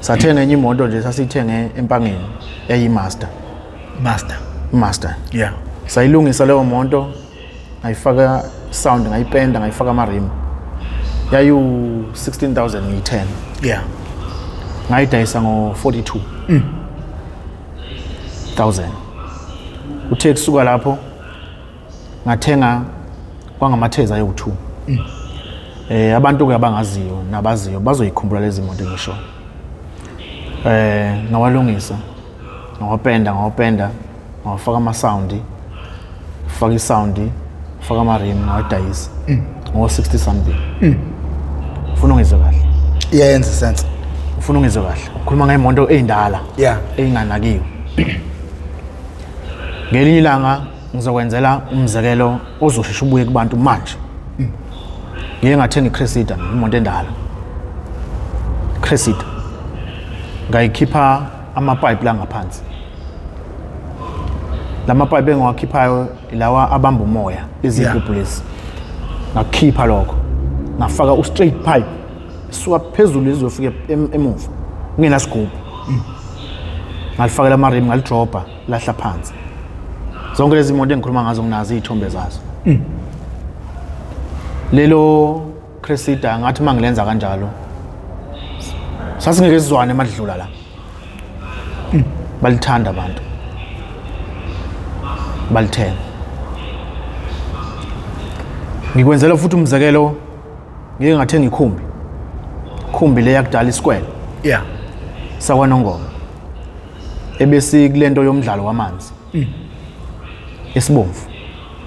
Sathenga enye imoto nje sasithenge empangeni eyimaster. Master. Yeah. Sayilungisa leyo moto ngayifaka sound ngayipenda ngayifaka ama rim. Yayu 16,000 ngi10. Yeah. Ngayidayisa ngo 42. 1000. Uthe kusuka lapho ngathenga kwangamatheza ayo2. Abantu ke abangaziyo nabaziyo bazoyikhumbula lezi moto ngisho. Ngawalungisa. Ngawapenda. Ngafaka ama sound. Faka isound, faka ama rim ngawudayisa. Ngo 60 something. Ufuna ungizwe kahle. Iyenza sense. Ufuna ungizwe kahle. Ukhuluma ngeemoto ezindala. Yeah. Eyinganakiwe. Ngelinye ilanga ngizokwenzela umzekelo ozoshesha ubuye kubantu manje. Ngike ngathenga iCressida imoto endala. Cressida. Ngayikhipha ama-pipe la ngaphansi. Lama pipe engiwakhiphayo ilawa abamba umoya izigubhu lezi. Ngakhipha lokho. Ngafaka u-straight pipe. Suka phezulu izofika emuva. Ngena sigubhu. Ngalifakela ama rim ngalidropa lahla phansi. Zonke lezi moto engikhuluma ngazo nginazo izithombe zazo. Lelo Cressida ngathi mangilenza kanjalo. Sasingeke sizwane emadlula la. Balithanda abantu. Balithenga. Ngikwenzela futhi umzekelo ngeke ngathenga ikhumbi. Ikhumbi le yakudala isikwele. Yeah. SakwaNongoma. Ebese kulento yomdlalo wamanzi. Esibomvu.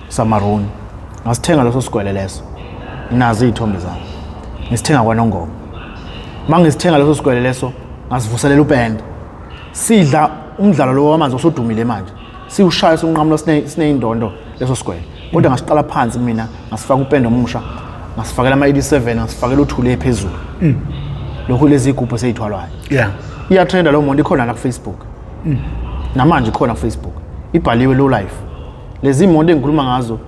Samaroni. Ngasithenga leso sikwele leso. Nazi izithombe zami. Ngisithenga kwaNongoma. Mangisithenga leso sikwele leso ngasivuselela upende. Sidla umdlalo lo wamanzi osodumile manje. Siushaya sonqamulo sineyindondo leso sikwele. Kodwa ngasiqala phansi mina ngasifaka upende omusha. Ngasifakela ama87 ngasifakela uthule ephezulu. Lokho lezi igubhu seyithwalwayo. Yeah. Iyatrenda lo muntu ikhona la ku Facebook. Namanje ikhona ku Facebook. Ibhaliwe low life. Lezi imoto engikhuluma ngazo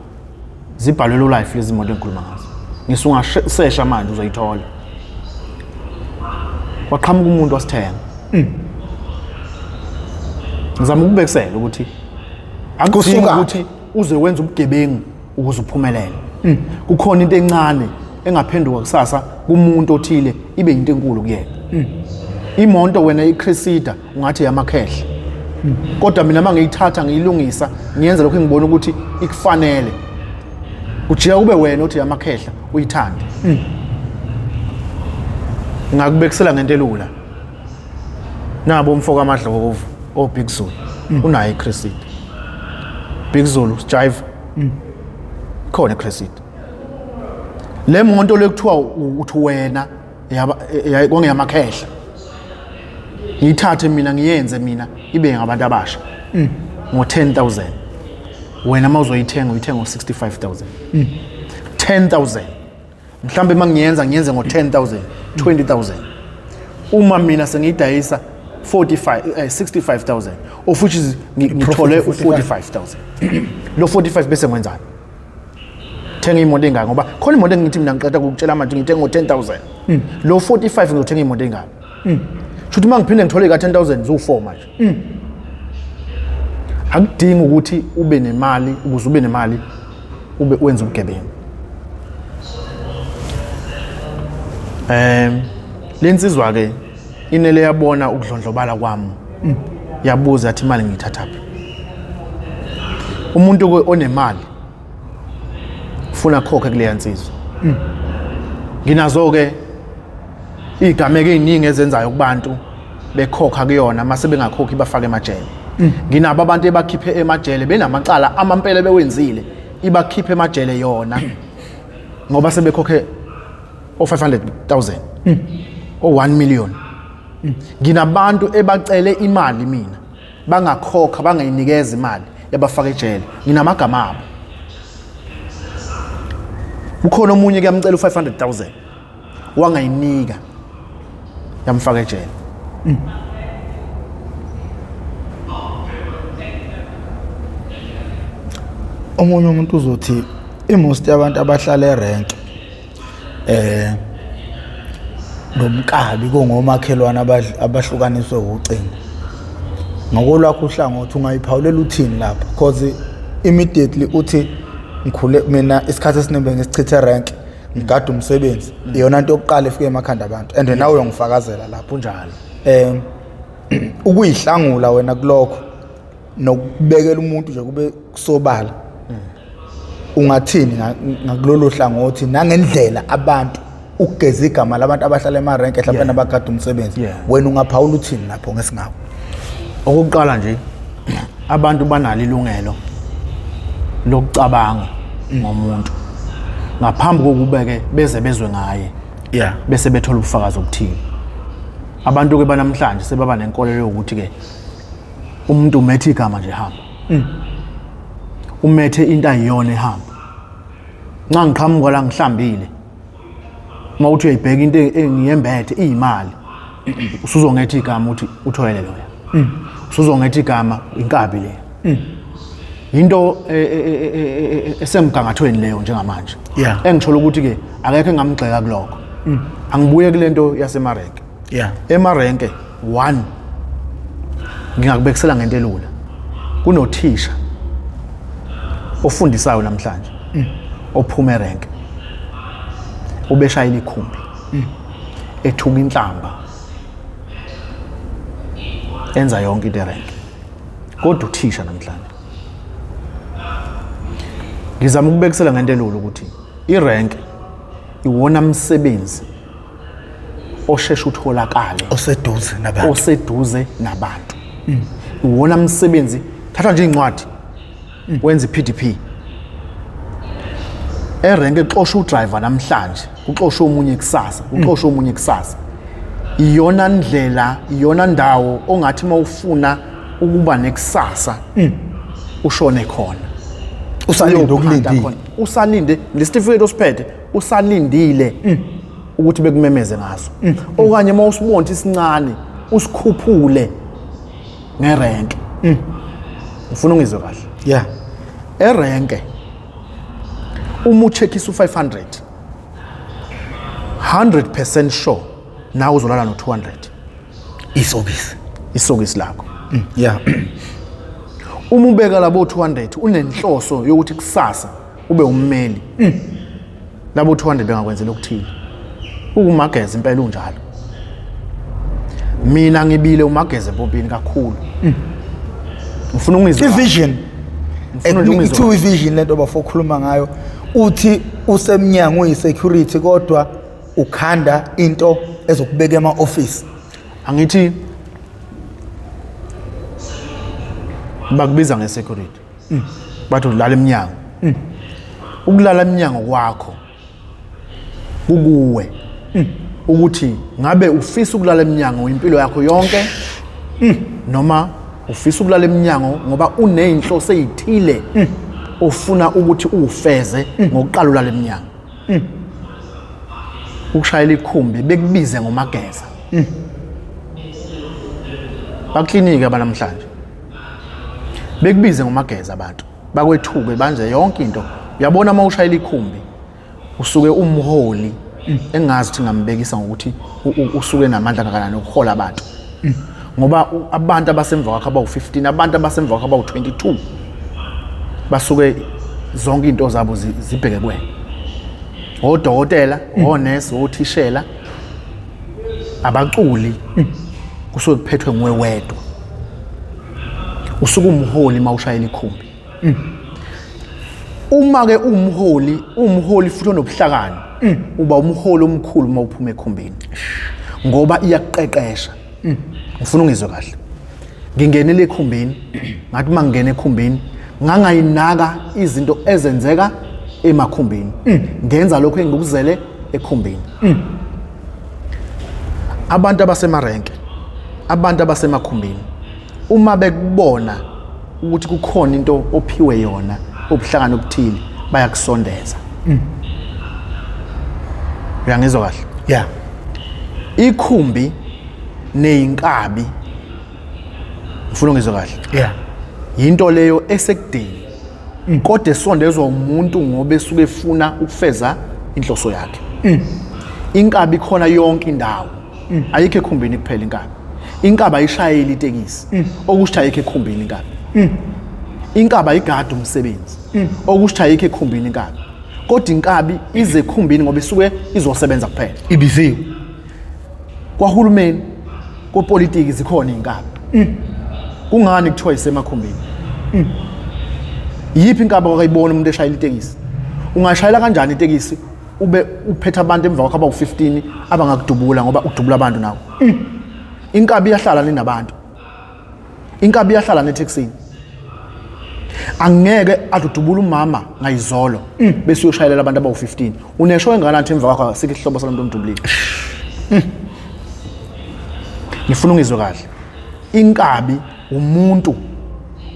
zibhalwe low life lezi imoto engikhuluma ngazo. Ngisunga sesha manje uzoyithola. Waqhamuka umuntu wasithenga. Ngizama ukubekisela ukuthi akusuka ukuthi uze wenza ubugebengu ukuze uphumelele. Kukhona into encane engaphenduka kusasa kumuntu othile ibe into enkulu kuyena. Imoto wena iCressida ungathi yamakhehle. kodwa mina mangiyithatha ngiyilungisa ngiyenza lokho engibona ukuthi ikufanele ujika kube wena othi amakhehla uyithande ngakubekisela ngento elula nabo umfoko amadlovu Big Zulu unayo iCrescent Big Zulu Jive khona iCrescent le monto lekuthiwa uthi wena kwangeyamakhehla ngiyithathe mina ngiyenze mina ibe ngabantu abasha ngo10,000 wena mawuzoyithenga uyithenga ngo65,000 10,000 mhlambe mangiyenza ngiyenze ngo10,000 20,000 uma mina sengidayisa 65,000 of which is ngithole u45,000 lo 45 bese ngwenzani thenga imoto engaka ngoba khona imoto engithi mina ngiqeda ukutshela manje ngithenga ngo10,000 lo 45 ngizothenga imoto engaka futhi mangiphinde ngithole ka 10,000 zo4 manje akudingi ukuthi ube nemali ukuze ube nemali ube wenza ubugebengu lensizwa ke inele yabona ukudlondlobala kwami yabuza yathi imali ngiyithathaphi umuntu onemali ufuna khokhe kule yansizwa nginazo ke igameke eziningi ezenzayo kubantu bekhokha kuyona mase bengakhokhi bafake emajele nginabo abantu ebakhiphe emajele benamacala amampela bewenzile ibakhiphe emajele yona ngoba sebekhokhe o500,000 o1 million nginabantu ebacele imali mina bangakhokha bangayinikeza imali yabafaka ejele nginamagama abo ukhona omunye kuyamcela u500,000 wangayinika yamfaka ejele omunye umuntu uzothi imost yabantu abahlala erank nomkabi kongomakhelwane abahlukaniswe ucingo ngokolwakho uhlangothi ungayiphawulela uthini lapha because immediately uthi ngikhule mina isikhathi esinembe ngisichithe rank ngigada umsebenzi iyona into yokuqala efike emakhanda abantu and nawe uyongifakazela lapho njalo ukuyihlangula wena kulokho nokubekela umuntu nje kube kusobala ungathini ngakulolu hlangothi nangendlela abantu ukugeza igama labantu abahlala emarenke mhlawumbe nabagada umsebenzi wena ungaphawula uthini lapho ngesingako okokuqala nje abantu banalo ilungelo lokucabanga ngomuntu ngaphambi kokubeke beze bezwe ngaye bese bethola ubufakazi obuthile abantu ke banamhlanje sebaba nenkolelo ukuthi ke umuntu umethe igama nje hamba umethe into ayiyona ehamba nxa ngiqhamuka la ngihlambile mawuthi uyibheka into engiyembethe izimali usuzongetha igama uthi uthoyele loya usuzongetha igama inkabi le into esemgangathweni leyo njengamanje engithola ukuthi ke akekho engamgxeka kuloko angibuye kulento yasemarenke emarenke 1 ngingakubekisela ngento elula kunothisha ofundisayo namhlanje ophuma erenke ubeshayela ikhumbi ethuka inhlamba enza yonke into erenke kodwa uthisha namhlanje ngizama ukubekisela ngento elula ukuthi irenke iwona umsebenzi osheshe utholakale oseduze nabantu iwona umsebenzi thatha nje incwadi wenza iPDP erenke uxosha udriver namhlanje uxosha omunye kusasa uxosha omunye kusasa iyona ndlela iyona ndawo ongathi mawufuna ukuba nekusasa ushone khona usalinde ukulindile usalinde lesitifiketi osiphethe usalindile ukuthi bekumemeze ngaso okanye mawusibona isincane usikhuphule ngerenke ufuna ungizwe kahle erenke uma ucheckisa u500 100% sure nawe uzolala no200 isokisi lakho uma ubeka labo 200 unenhloso yokuthi kusasa ube ummeli labo 200 bengakwenzela ukuthini ukumageza impela unjalo mina ngibile umageza empopini kakhulu ngifuna ungizwe i-vision ngifuna nje ungizwe two vision lento bafokhuluma ngayo uthi usemnyango uyi-security kodwa ukhanda into ezokubeka ema-office. angithi bakubiza nge-security bathi udlala emnyango ukulala emnyango kwakho kukuwe ukuthi ngabe ufisa ukulala emnyango impilo yakho yonke noma ufisa ukulala emnyango ngoba uneyinhloso ezithile ofuna ukuthi ufeze ngokuqala ulala emnyango. Ukushayela ikhumbi bekubize ngomageza bakliniki abanamhlanje bekubize ngomageza abantu bakwethuke banje yonke into. Uyabona uma ushayela ikhumbi usuke umholi engazi ukuthi ngambekisa ngokuthi usuke namandla kangakanani ukuhola abantu ngoba abantu abasemva kwakhe abawu-15 abantu abasemva kwakhe abawu-22 basuke zonke into zabo zibheke kuwena, odokotela, onesi, othishela, abaculi kusuke kuphethwe nguwe wedwa. Usuke umholi mawushayela ikhumbi. Uma ke umholi futhi onobuhlakani uba umholi omkhulu mawuphuma ekhumbini ngoba iyakuqeqesha. Ngifuna ungizwe kahle. Ngingenele ekhumbini ngathi mangingena ekhumbini ngangayinaka izinto ezenzeka emakhumbini. Ngenza lokho engikuzele ekhumbini. Abantu abasemarenke, abantu abasemakhumbini uma bekubona ukuthi kukhona into ophiwe yona obuhlakani obuthile bayakusondeza. Uyangizwa kahle? Yeah. Ikhumbi neyinkabi ngifuna ungizwe kahle. Yeah. Yinto leyo esekudeni kodwa esondezwa umuntu ngoba esuke efuna ukufeza inhloso yakhe. Inkabi khona yonke indawo. Ayikho ekhumbini kuphela inkabi. Inkabi ayishayeli itekisi. Okusho ayikho ekhumbini inkabi. Inkabi ayigada umsebenzi. Okusho ayikho ekhumbini inkabi. Kodwa inkabi ize ekhumbini ngoba isuke izosebenza kuphela. Ibiziwe. Kwahulumeni, kopolitiki zikhona inkabi. Kungani kuthiwa isemakhumbini? Yiphi inkabi okayibona umuntu eshayela itekisi? Ungashayela kanjani itekisi ube uphethe abantu emva kwakho abawu-15 abangakudubula ngoba udubula abantu nawo? Inkabi iyahlala ninabantu. Inkabi iyahlala netekisini. Angeke adudubula umama ngayizolo bese uyoshayelela abantu abawu-15. Unesho enganathi emva kwakho asikho ihlobo salomuntu omdubulile. Ngifuna ungizwe kahle. Inkabi umuntu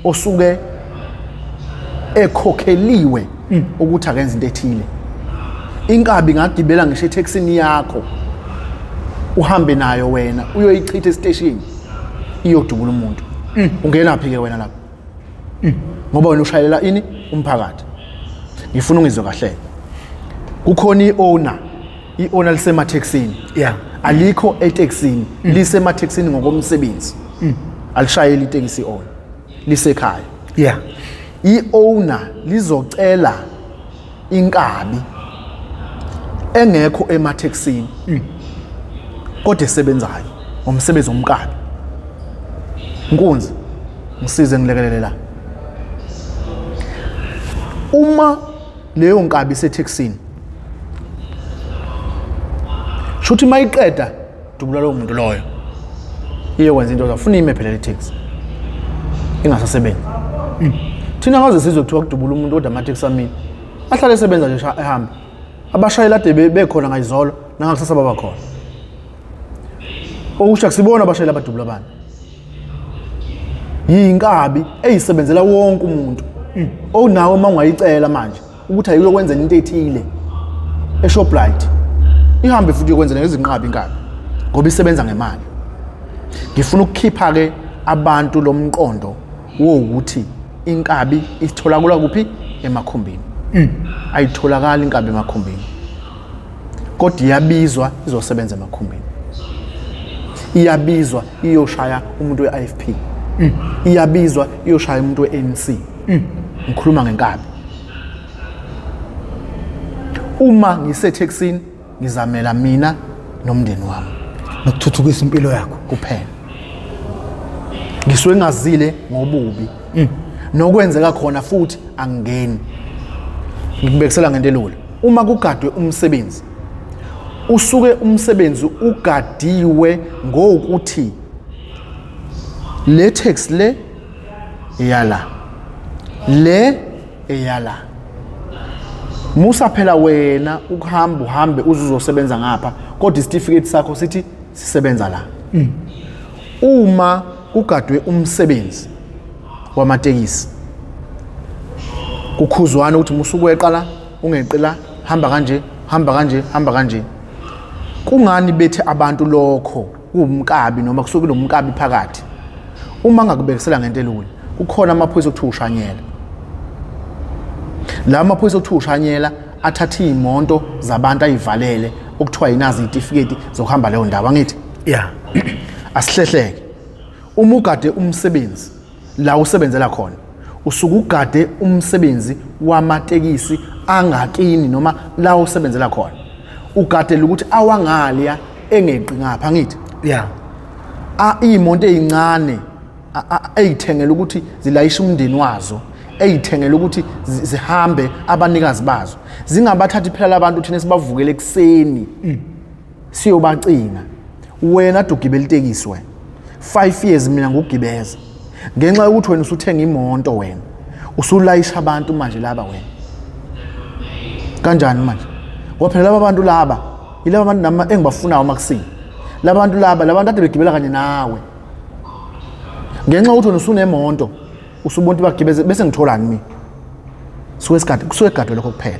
osuke ekhokheliwe ukuthi akenze into ethile. Inkabi ngagibela ngisho etaxini yakho uhambe nayo wena uyoyichitha estation iyodubula umuntu. Ungenaphi ke wena lapho? Ngoba wena ushayelela ini umphakathi. Ngifuna ungizwe kahle. Kukhona i-owner lisemathexini. Yeah. Alikho etaxini lisemathexini ngokomsebenzi. Alishayeli itekisi owner lisekhaya. Yeah. I-owner lizocela inkabi engekho emathexini kodwa esebenzayo ngomsebenzi omkabi. Nkunzi ngisize ngilekelele la. Uma leyo nkabi isethexini shuthi mayiqeda dubula lo muntu loyo iye kwenza into zafuna ime phela le taxi ingasasebenzi. Thina ngaze sizwe kuthiwa kudubula umuntu kodwa ama-taxi amini ahlale esebenza nje ehambe. Abashayeli ade bekhona ngayizolo nangakusasa baba khona. Okusho kusibona abashayeli abadubula abantu. Yinkabi eyisebenzela wonke umuntu. Onawo uma ungayicela manje ukuthi ayikwenza into ethile eShoprite ihambe futhi yokwenza nezinqaba inkabi ngoba isebenza ngemali. Ngifuna ukukhipha ke abantu lomqondo wokuthi inkabi itholakala kuphi emakhumbini. Ayitholakala inkabi emakhumbini. Kodwa iyabizwa izosebenza emakhumbini. Iyabizwa iyoshaya umuntu we-IFP. Iyabizwa iyoshaya umuntu we-ANC. Ngikhuluma ngenkabi. Uma ngisethexini ngizamela mina nomndeni wami nokuthuthukisa impilo yakho kuphela. ngisuke ngazile ngobubi nokwenzeka khona futhi angingeni. Ngikubekisela ngento elula. Uma kugadwe umsebenzi usuke umsebenzi ugadiwe ngokuthi le tax le eyala le eyala. Musa phela wena uhambe uzosebenza ngapha kodwa isitifiketi sakho sithi sisebenza la. Uma kugadwe umsebenzi wamatekisi kukhuzwana ukuthi musuku weqala ungeqela hamba kanje hamba kanje hamba kanje. Kungani bethe abantu lokho kuwumkabi noma kusuke nomkabi phakathi? Uma ngakubekisela ngento elula kukhona amaphoyisa okuthiwa ushanyela. La maphoyisa okuthiwa ushanyela athatha izimonto zabantu ayivalele okuthiwa yinazi izitifiketi zokuhamba leyo ndawo angithi. Yeah. Asihlehleke. Uma ugade umsebenzi la usebenzela khona usuke ugade umsebenzi wamatekisi angakini noma la usebenzela khona. Ugadela ukuthi awangaliya engeqi ngapha ngithi. Yeah. Izimonto ezincane eyithengela ukuthi zilayishe umndeni wazo, eyithengela ukuthi zihambe abanikazi bazo. Zingabathathi phela abantu thina sibavukele ekseni siyobacinga. Wena ugibela itekisi wena 5 years mina ngugibeza ngenxa yokuthi wena usuthenga imonto wena usulayisha abantu manje laba wena kanjani manje ngoba phela laba bantu laba yilaba bantu nama engibafunayo makusini laba bantu laba labantu ade begibela kanye nawe ngenxa yokuthi wena usunemonto usubonto bagibeze bese ngitholani mina kusuke gadwe lokho kuphela.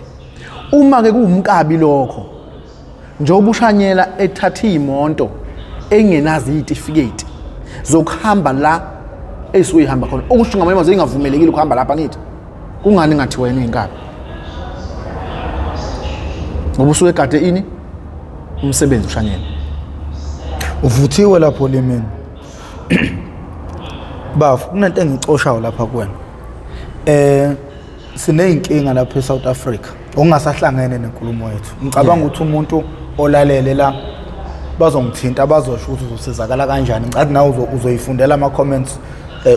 Uma ke kuwumkabi lokho njengoba ushanyela ethatha izimonto engenazi izitifiketi zokuhamba la esuke ihamba khona okusho ngamanye amazwi ingavumelekile ukuhamba lapha ngithi kungani ngathi wena uyinkabi ngoba usuke gade ini umsebenzi ushanyela uvuthiwe lapho lemini bafu kunento engicoshayo lapha kuwena sineyinkinga lapha eSouth Africa ongasahlangene nenkulumo yethu. Ngicabanga ukuthi umuntu olalele la bazongithinta bazosho ukuthi uzosizakala kanjani. Ngicathi nawe uzoyifundela ama comments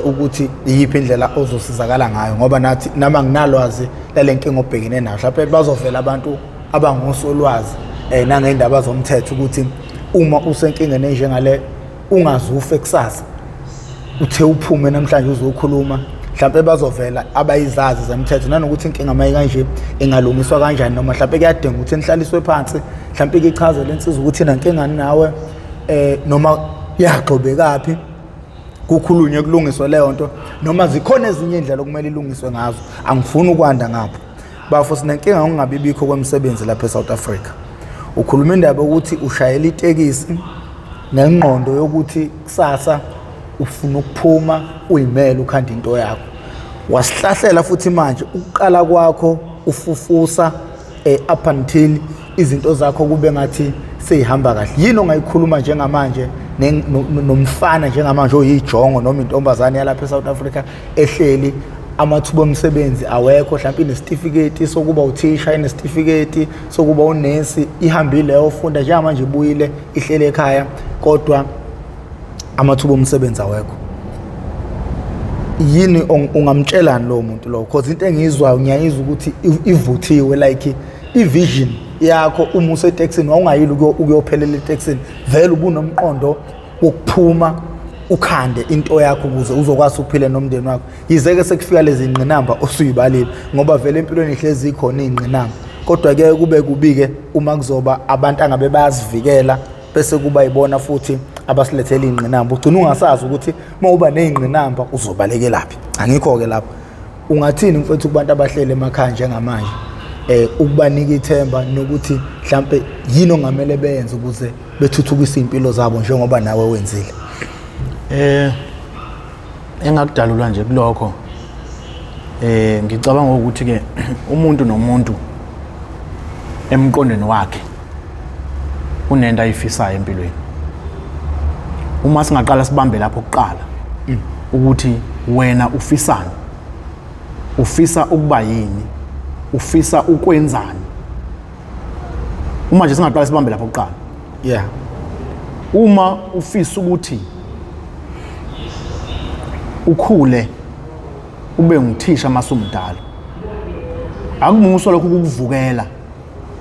ukuthi iyiphi indlela ozosizakala ngayo ngoba nathi nama nginalwazi lalenkinga obhekene nayo. Mhlawumbe bazovela abantu abangosolwazi nangendaba zomthetho ukuthi uma usenkingeni enjengale ungazufe kusasa uthe uphume namhlanje uzokhuluma mhlawumbe bazovela abayizazi zemthetho nanokuthi inkinga mayi kanje engalungiswa kanjani noma mhlawumbe kuyadinga ukuthi nihlaliswe phansi mhlawumbe ichaze lensiza ukuthi inankinga nawe noma yagxobekaphi kukhulunywe kulungiswa leyo nto noma zikhona ezinye indlela okumele ilungiswe ngazo. Angifuni ukwanda ngapho bafo sinenkinga ngokungabibikho kwemsebenzi lapha eSouth Africa. Ukhuluma indaba ukuthi ushayela itekisi nengqondo yokuthi kusasa ufuna ukuphuma uyimele ukhanda into yakho wasihlahlela futhi manje uqala kwakho ufufusa up until izinto zakho kube ngathi seyihamba kahle. Yini ongayikhuluma njengamanje nomfana njengamanje oyijongo noma intombazane yalapha eSouth Africa ehleli amathuba omsebenzi awekho mhlawumbe inesitifiketi sokuba uthisha inesitifiketi sokuba unesi ihambile yofunda njengamanje ibuyile ihlele ekhaya kodwa amathuba omsebenzi awekho. Yini ungamtshelani lo muntu lo because into engizwayo ngiyayizwa ukuthi ivuthiwe like ivision yakho uma usetaxini wawungayili ukuyophelela etaxini vele ubunomqondo wokuphuma ukhande into yakho ukuze uzokwazi ukuphila nomndeni wakho. Yizeke sekufika lezi ngqinamba osuyibalile ngoba vele empilweni ihlezi ikhona ingqinamba kodwa ke kube kubike uma kuzoba abantu angabe bayazivikela bese kuba yibona futhi abasilethela ingqinamba ugcina ungasazi ukuthi mawuba nezingqinamba uzobalekelapi. Angikho ke lapho ungathini mfethu kubantu abahlele emakhaya njengamanje ukubanika ithemba nokuthi mhlambe yini ongamele beyenze ukuze bethuthukise impilo zabo njengoba nawe wenzile. Engakudalulwa nje kulokho ngicabanga ukuthi ke umuntu nomuntu emqondweni wakhe unento ayifisayo empilweni. Uma singaqala sibambe lapho kuqala ukuthi wena ufisani, ufisa ukuba yini, ufisa ukwenzani. Uma nje singaqala sibambe lapho kuqala. Yeah. Uma ufisa ukuthi ukhule ube nguthisha masumdala akumuso lokho ukuvukela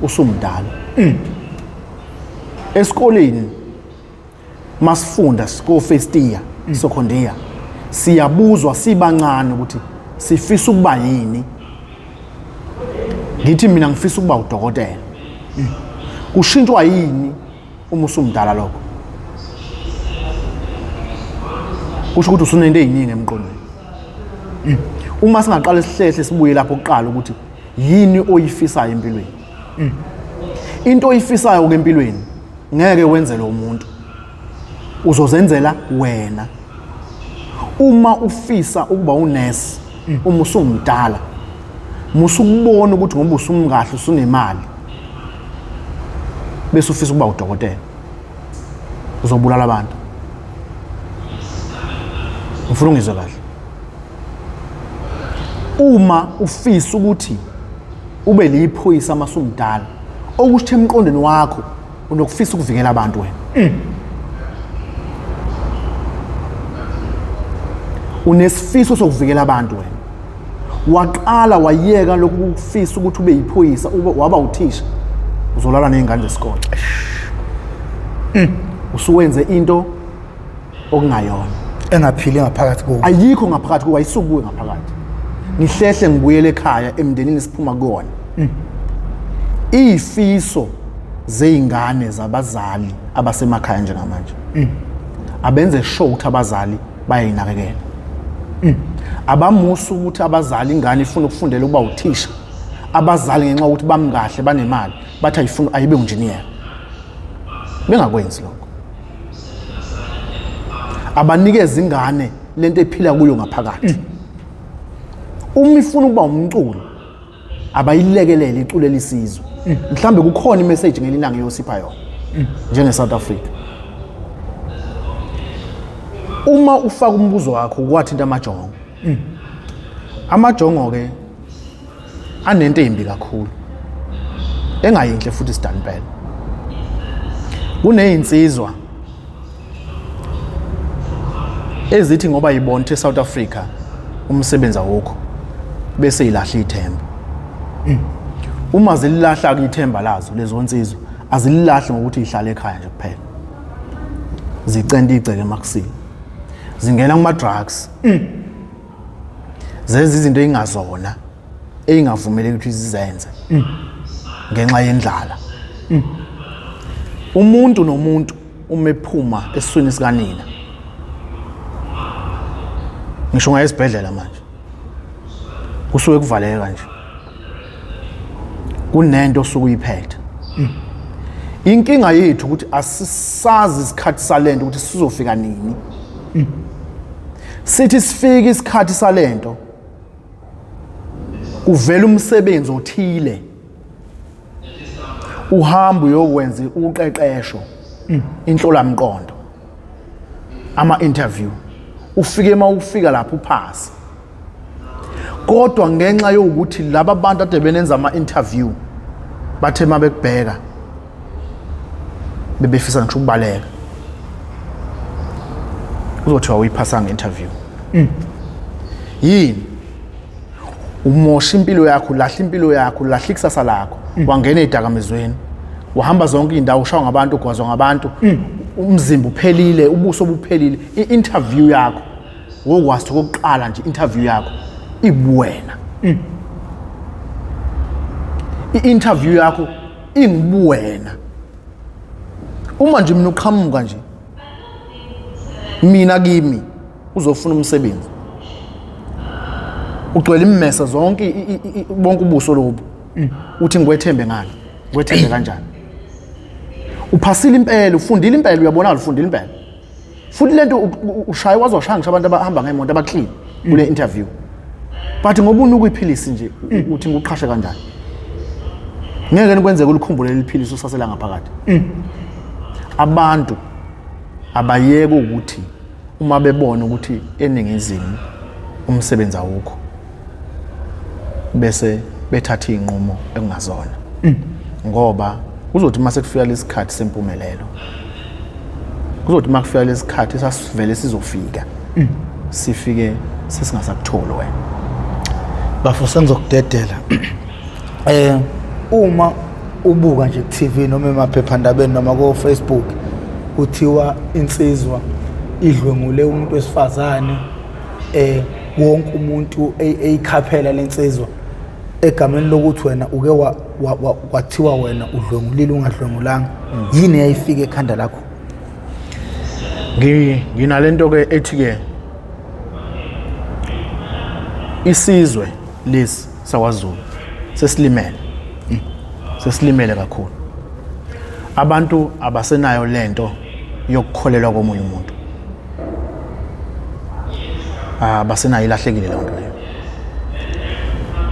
usumdala esikoleni masifunda ko first year second year siyabuzwa sibancane ukuthi sifisa ukuba yini ngithi mina ngifisa ukuba udokotela kushintshwa yini uma usumdala lokho kusho ukuthi usunento eziningi emqondweni uma singaqala isihlehle sibuye lapho oqala ukuthi yini oyifisayo empilweni into oyifisayo empilweni ngeke wenze lo muntu uzozenzela wena uma ufisa ukuba unesi uma usumdala musukubona ukuthi ngoba usumkahle usunemali bese ufisa ukuba udokotela uzobulala abantu ufuna ngizwe kahle uma ufisa ukuthi ube liphoyisa masumdala okusho emqondweni wakho unokufisa ukuvikela abantu wena unesifiso sokuvikela abantu wena waqala wayeka lokufisa ukuthi ube yiphoyisa waba uthisha uzolala nezingane zesikole usuwenze into okungayona engaphili ngaphakathi kuwe ayikho ngaphakathi kuwe ayisukuwe ngaphakathi ngihlehle ngibuyele ekhaya emndenini siphuma kuona izifiso zeingane zabazali abasemakhaya njengamanje abenze show ukuthi abazali bayayinakekela abamusa ukuthi abazali ingane ifuna ukufundela ukuba uthisha abazali ngenxa ukuthi bamkahle banemali bathi ayifuna ayibe engineer bengakwenzi lokho abanikeza ingane lento ephila kuyo ngaphakathi uma ifuna ukuba umculo abayilekelele iculela isizwe mhlambe kukhona imessage ngelinanga yosipha yona njenge South Africa uma ufaka umbuzo wakho kwathinta amajongo amajongo ke anento embi kakhulu engayinhle futhi sidanipela kunezinsizwa ezithi ngoba yibona ukuthi eSouth Africa umsebenzi awukho bese ilahla ithemba uma zililahla ithemba lazo lezo nsizwa azililahle ngokuthi ihlale ekhaya nje kuphela zicenta igceke emakusini zingena kuma drugs zenza izinto engazona engavumeleki ukuthi zizenze ngenxa yendlala umuntu nomuntu uma ephuma esiswini sikanina ngisho ngayesibhedlela manje kusuke kuvaleka nje kunento osuke uyiphethe inkinga yethu ukuthi asisazi isikhathi salento ukuthi sizofika nini sithi sifike isikhathi salento kuvela umsebenzi othile uhamba uyokwenza uqeqesho inhlolamqondo ama interview ufike mawufika lapho uphasa kodwa ngenxa yokuthi laba bantu ade benenza ama interview bathe mabekubheka bebefisa ngisho ukubaleka uzothiwa uyiphasa nge-interview yini umosha impilo yakho lahla impilo yakho lahla ikusasa lakho wangena ezidakamizweni wahamba zonke indawo ushawa ngabantu ugwazwa ngabantu umzimba uphelile ubuso buphelile i-interview yakho ngokwazi ukuqala nje interview yakho ibuwena i-interview yakho ingibuwena uma nje mina uqhamuka nje mina kimi uzofuna umsebenzi ugcwele immesa zonke bonke ubuso lobo uthi ngikwethembe ngani ngikwethembe kanjani uphasile impela ufundile impela uyabona ufundile impela futhi lento ushaya wazoshaya ngisho abantu abahamba ngeemoto abaclean kule interview but ngoba unukuyiphilisi nje uthi ngiqhashe kanjani ngeke nikwenzeke ukukhumbula leliphilisi usasela ngaphakathi abantu abayeke ukuthi uma bebona ukuthi eningizini umsebenzi awukho bese bethatha inqumo ekungazona ngoba kuzothi mase kufika lesikhathi sempumelelo kuzothi makufika lesikhathi sasivele sizofika sifike sesingasakutholi wena. Bafo sengizokudedela. Uma ubuka nje ku-TV noma emaphephandabeni noma ko-Facebook kuthiwa insizwa idlwengule umuntu wesifazane, wonke umuntu eyikhaphela lensizwa egameni lokuthi wena uke kwathiwa wena udlwengulile ungadlwengulanga, yini eyayifika ekhanda lakho? Nginalento ke ethi ke isizwe lesi saKwaZulu sesilimele kakhulu. Abantu abasenayo lento yokukholelwa komunye umuntu. Abasenayo, ilahlekile leyo nto leyo.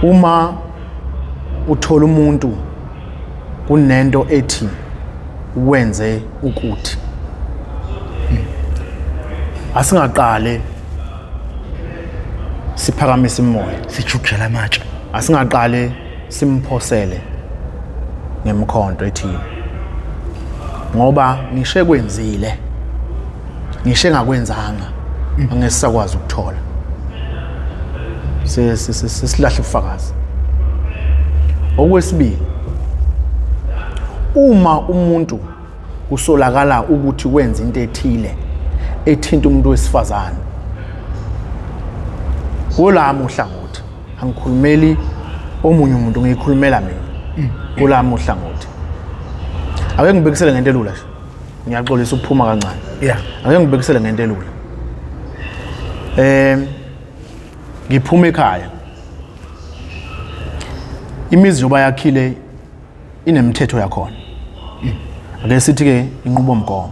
Uma uthola umuntu kunento ethi wenze ukuthi, asingaqale siphakamise imoya, sijugela amatshe, asingaqale simphosele ngemkhonto ethile, ngoba ngishe kwenzile ngishe ngakwenzanga angesisakwazi ukuthola, sesilahle ubufakazi. Okwesibili, uma umuntu kusolakala ukuthi wenza into ethile ethinta umuntu wesifazane, kulami uhlangothi, angikhulumeli omunye umuntu, ngiyikhulumela mina, kulami uhlangothi. Ake ngibekisele ngento elula nje, ngiyaxolisa ukuphuma kancane. Ake ngibekisele ngento elula. Ngiphuma ekhaya, imizi njoba yakhile inemithetho yakhona. Ake sithi ke inqubomgomo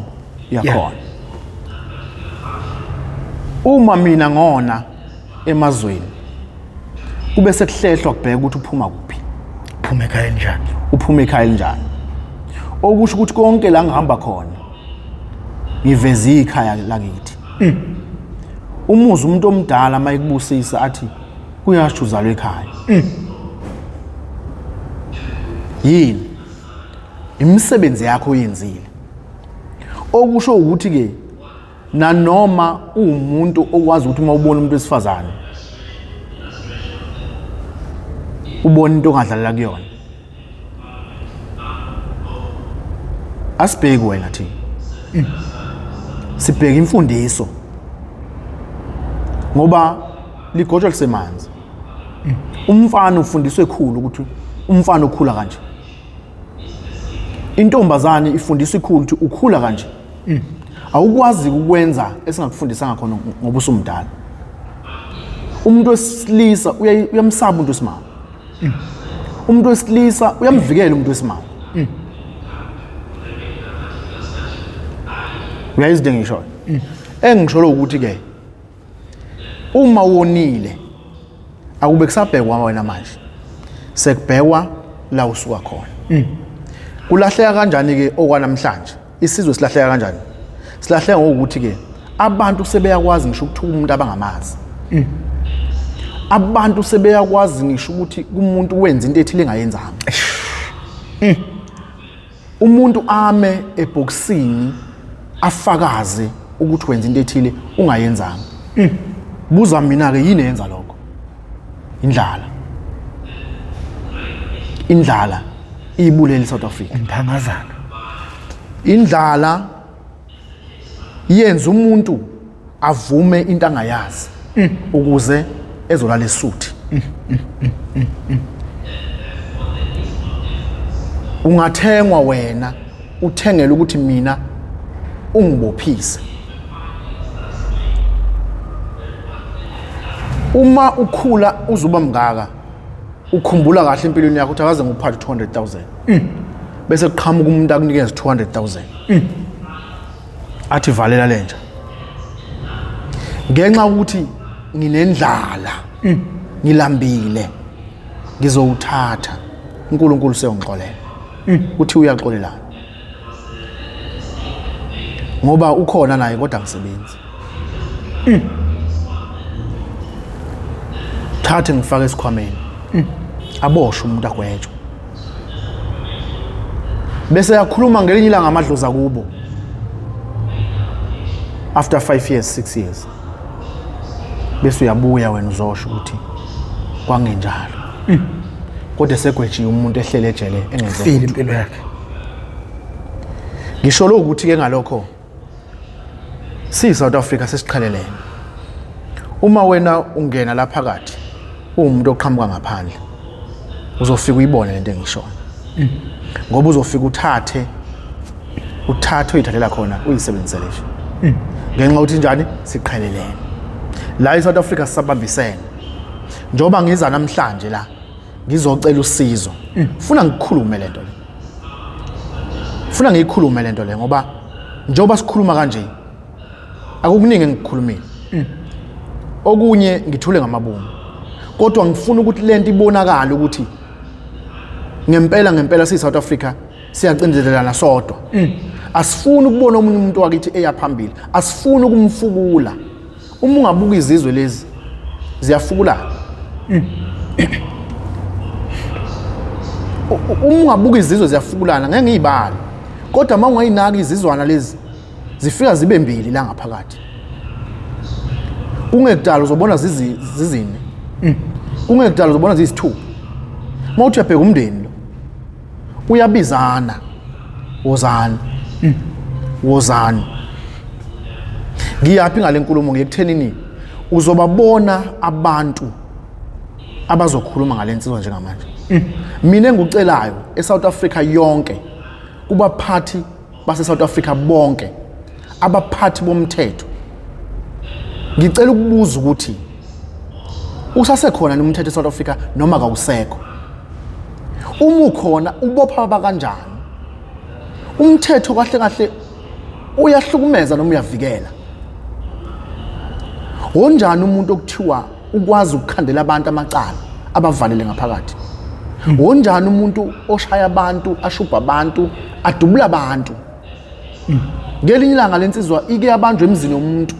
yakhona. Uma mina ngona emazweni kube sekuhlehlwa kubheka ukuthi uphuma kuphi, uphuma ekhaya njani, uphuma ekhaya njani, okusho ukuthi konke la ngihamba khona ngiveze ikhaya lakithi. Umuzi umuntu omdala mayikubusisa athi kuyasho uzalwe ekhaya. Yini imisebenzi yakho oyenzile, okusho ukuthi ke nanoma umuntu okwazi ukuthi uma ubona umuntu wesifazane ubona into ongadlalela kuyona, asibheki wena thina, sibheke imfundiso, ngoba ligotshwa lisemanzi. Umfana ufundiswe ekhulu ukuthi umfana ukhula kanje, intombazane ifundiswa ikhulu ukuthi ukhula kanje. Awukwazi ukwenza esingakufundisanga khona ngoba usumdala. Umuntu wesilisa uyamsaba umuntu wesimame, umuntu wesilisa uyamvikela umuntu wesimame. Uyayizidinga ngisho. Engisholo ukuthi ke uma wonile akube kusabhekwa wena manje, sekubhekwa la usuka khona. Kulahleka kanjani ke okwanamhlanje? Isizwe silahleka kanjani? Silahleka ngokuthi ke abantu sebeyakwazi ngisho ukuthuka umuntu abangamazi. Abantu sebeyakwazi ngisho ukuthi kumuntu wenza into ethile engayenzanga. Umuntu ame ebhokisini afakaze ukuthi wenza into ethile ungayenzanga. Buza mina ke yini yenza lokho? Indlala. Indlala ibulele South Africa. Imphangazana. Indlala yenza umuntu avume into angayazi ukuze ezolala esuthi. Ungathengwa wena uthengele ukuthi mina ungibophise. Uma ukhula uzuba mngaka ukhumbula kahle empilweni yakho ukuthi akaze nguphathe 200,000. Bese kuqhamuka umuntu akunikeza 200,000. Athi valela lenja. Ngenxa ukuthi nginendlala, ngilambile, ngizowuthatha. uNkulunkulu seyongixolela. Uthi uyaxolelana. Ngoba ukhona naye kodwa ngisebenzi. Thathe ngifake esikhwameni. Aboshwe umuntu agwetshwe. Bese yakhuluma ngelinye ilanga amadlozi akubo. After 5 years, 6 years. bese uyabuya wena uzosho ukuthi kwangenjalo kodwa segwejiwe umuntu ehlele ejele engenze feel impilo yakhe. ngisho lokho ukuthi ke ngalokho South Africa sesiqhelelene. Uma wena ungena la phakathi umuntu oqhamuka ngaphandle uzofika uyibone lento engishoyo. Ngoba uzofika uthathe uyithathela khona uyisebenzisele nje. Ngenxa ukuthi njani siqhelelene. La eSouth Africa sisabambisene. Njoba ngiza namhlanje la ngizocela usizo. Ufuna ngikhulume lento le. Ufuna ngiyikhulume lento le ngoba njoba sikhuluma kanje akukuningi engikhulumile. Okunye ngithule ngamabomu. Kodwa ngifuna ukuthi lento ibonakala ukuthi ngempela siSouth Africa siyacindezelana sodwa. Asifuni ukubona omunye umuntu wakithi eyaphambili. Asifuni ukumfukula. Uma ungabuka izizwe lezi ziyafukula. Uma ungabuka izizwe ziyafukulana ngeke ngiyibala. Kodwa uma ungayinaki izizwana lezi zifika zibe mbili la ngaphakathi. Ungekudala uzobona zizine. Ungekudala uzobona zisithupha. Mawuthi uyabheka umndeni lo uyabizana wozana. Ngiyaphi ngale nkulumo ngiyekuthenini uzobabona abantu abazokhuluma ngalensizwa njengamanje. Mina engikucelayo eSouth Africa yonke kubaphathi baseSouth Africa bonke abaphathi bomthetho ngicela ukubuza ukuthi usasekhona nomthetho eSouth Africa noma akawusekho. Uma ukhona ubopha abakanjani? Umthetho kahle uyahlukumeza noma uyavikela. Wonjani umuntu okuthiwa ukwazi ukukhandela abantu amacala abavalele ngaphakathi? Wonjani umuntu oshaya abantu, ashubha abantu, adubula abantu? Ngelinye ilanga lensizwa ike yabanjwe emzini womuntu.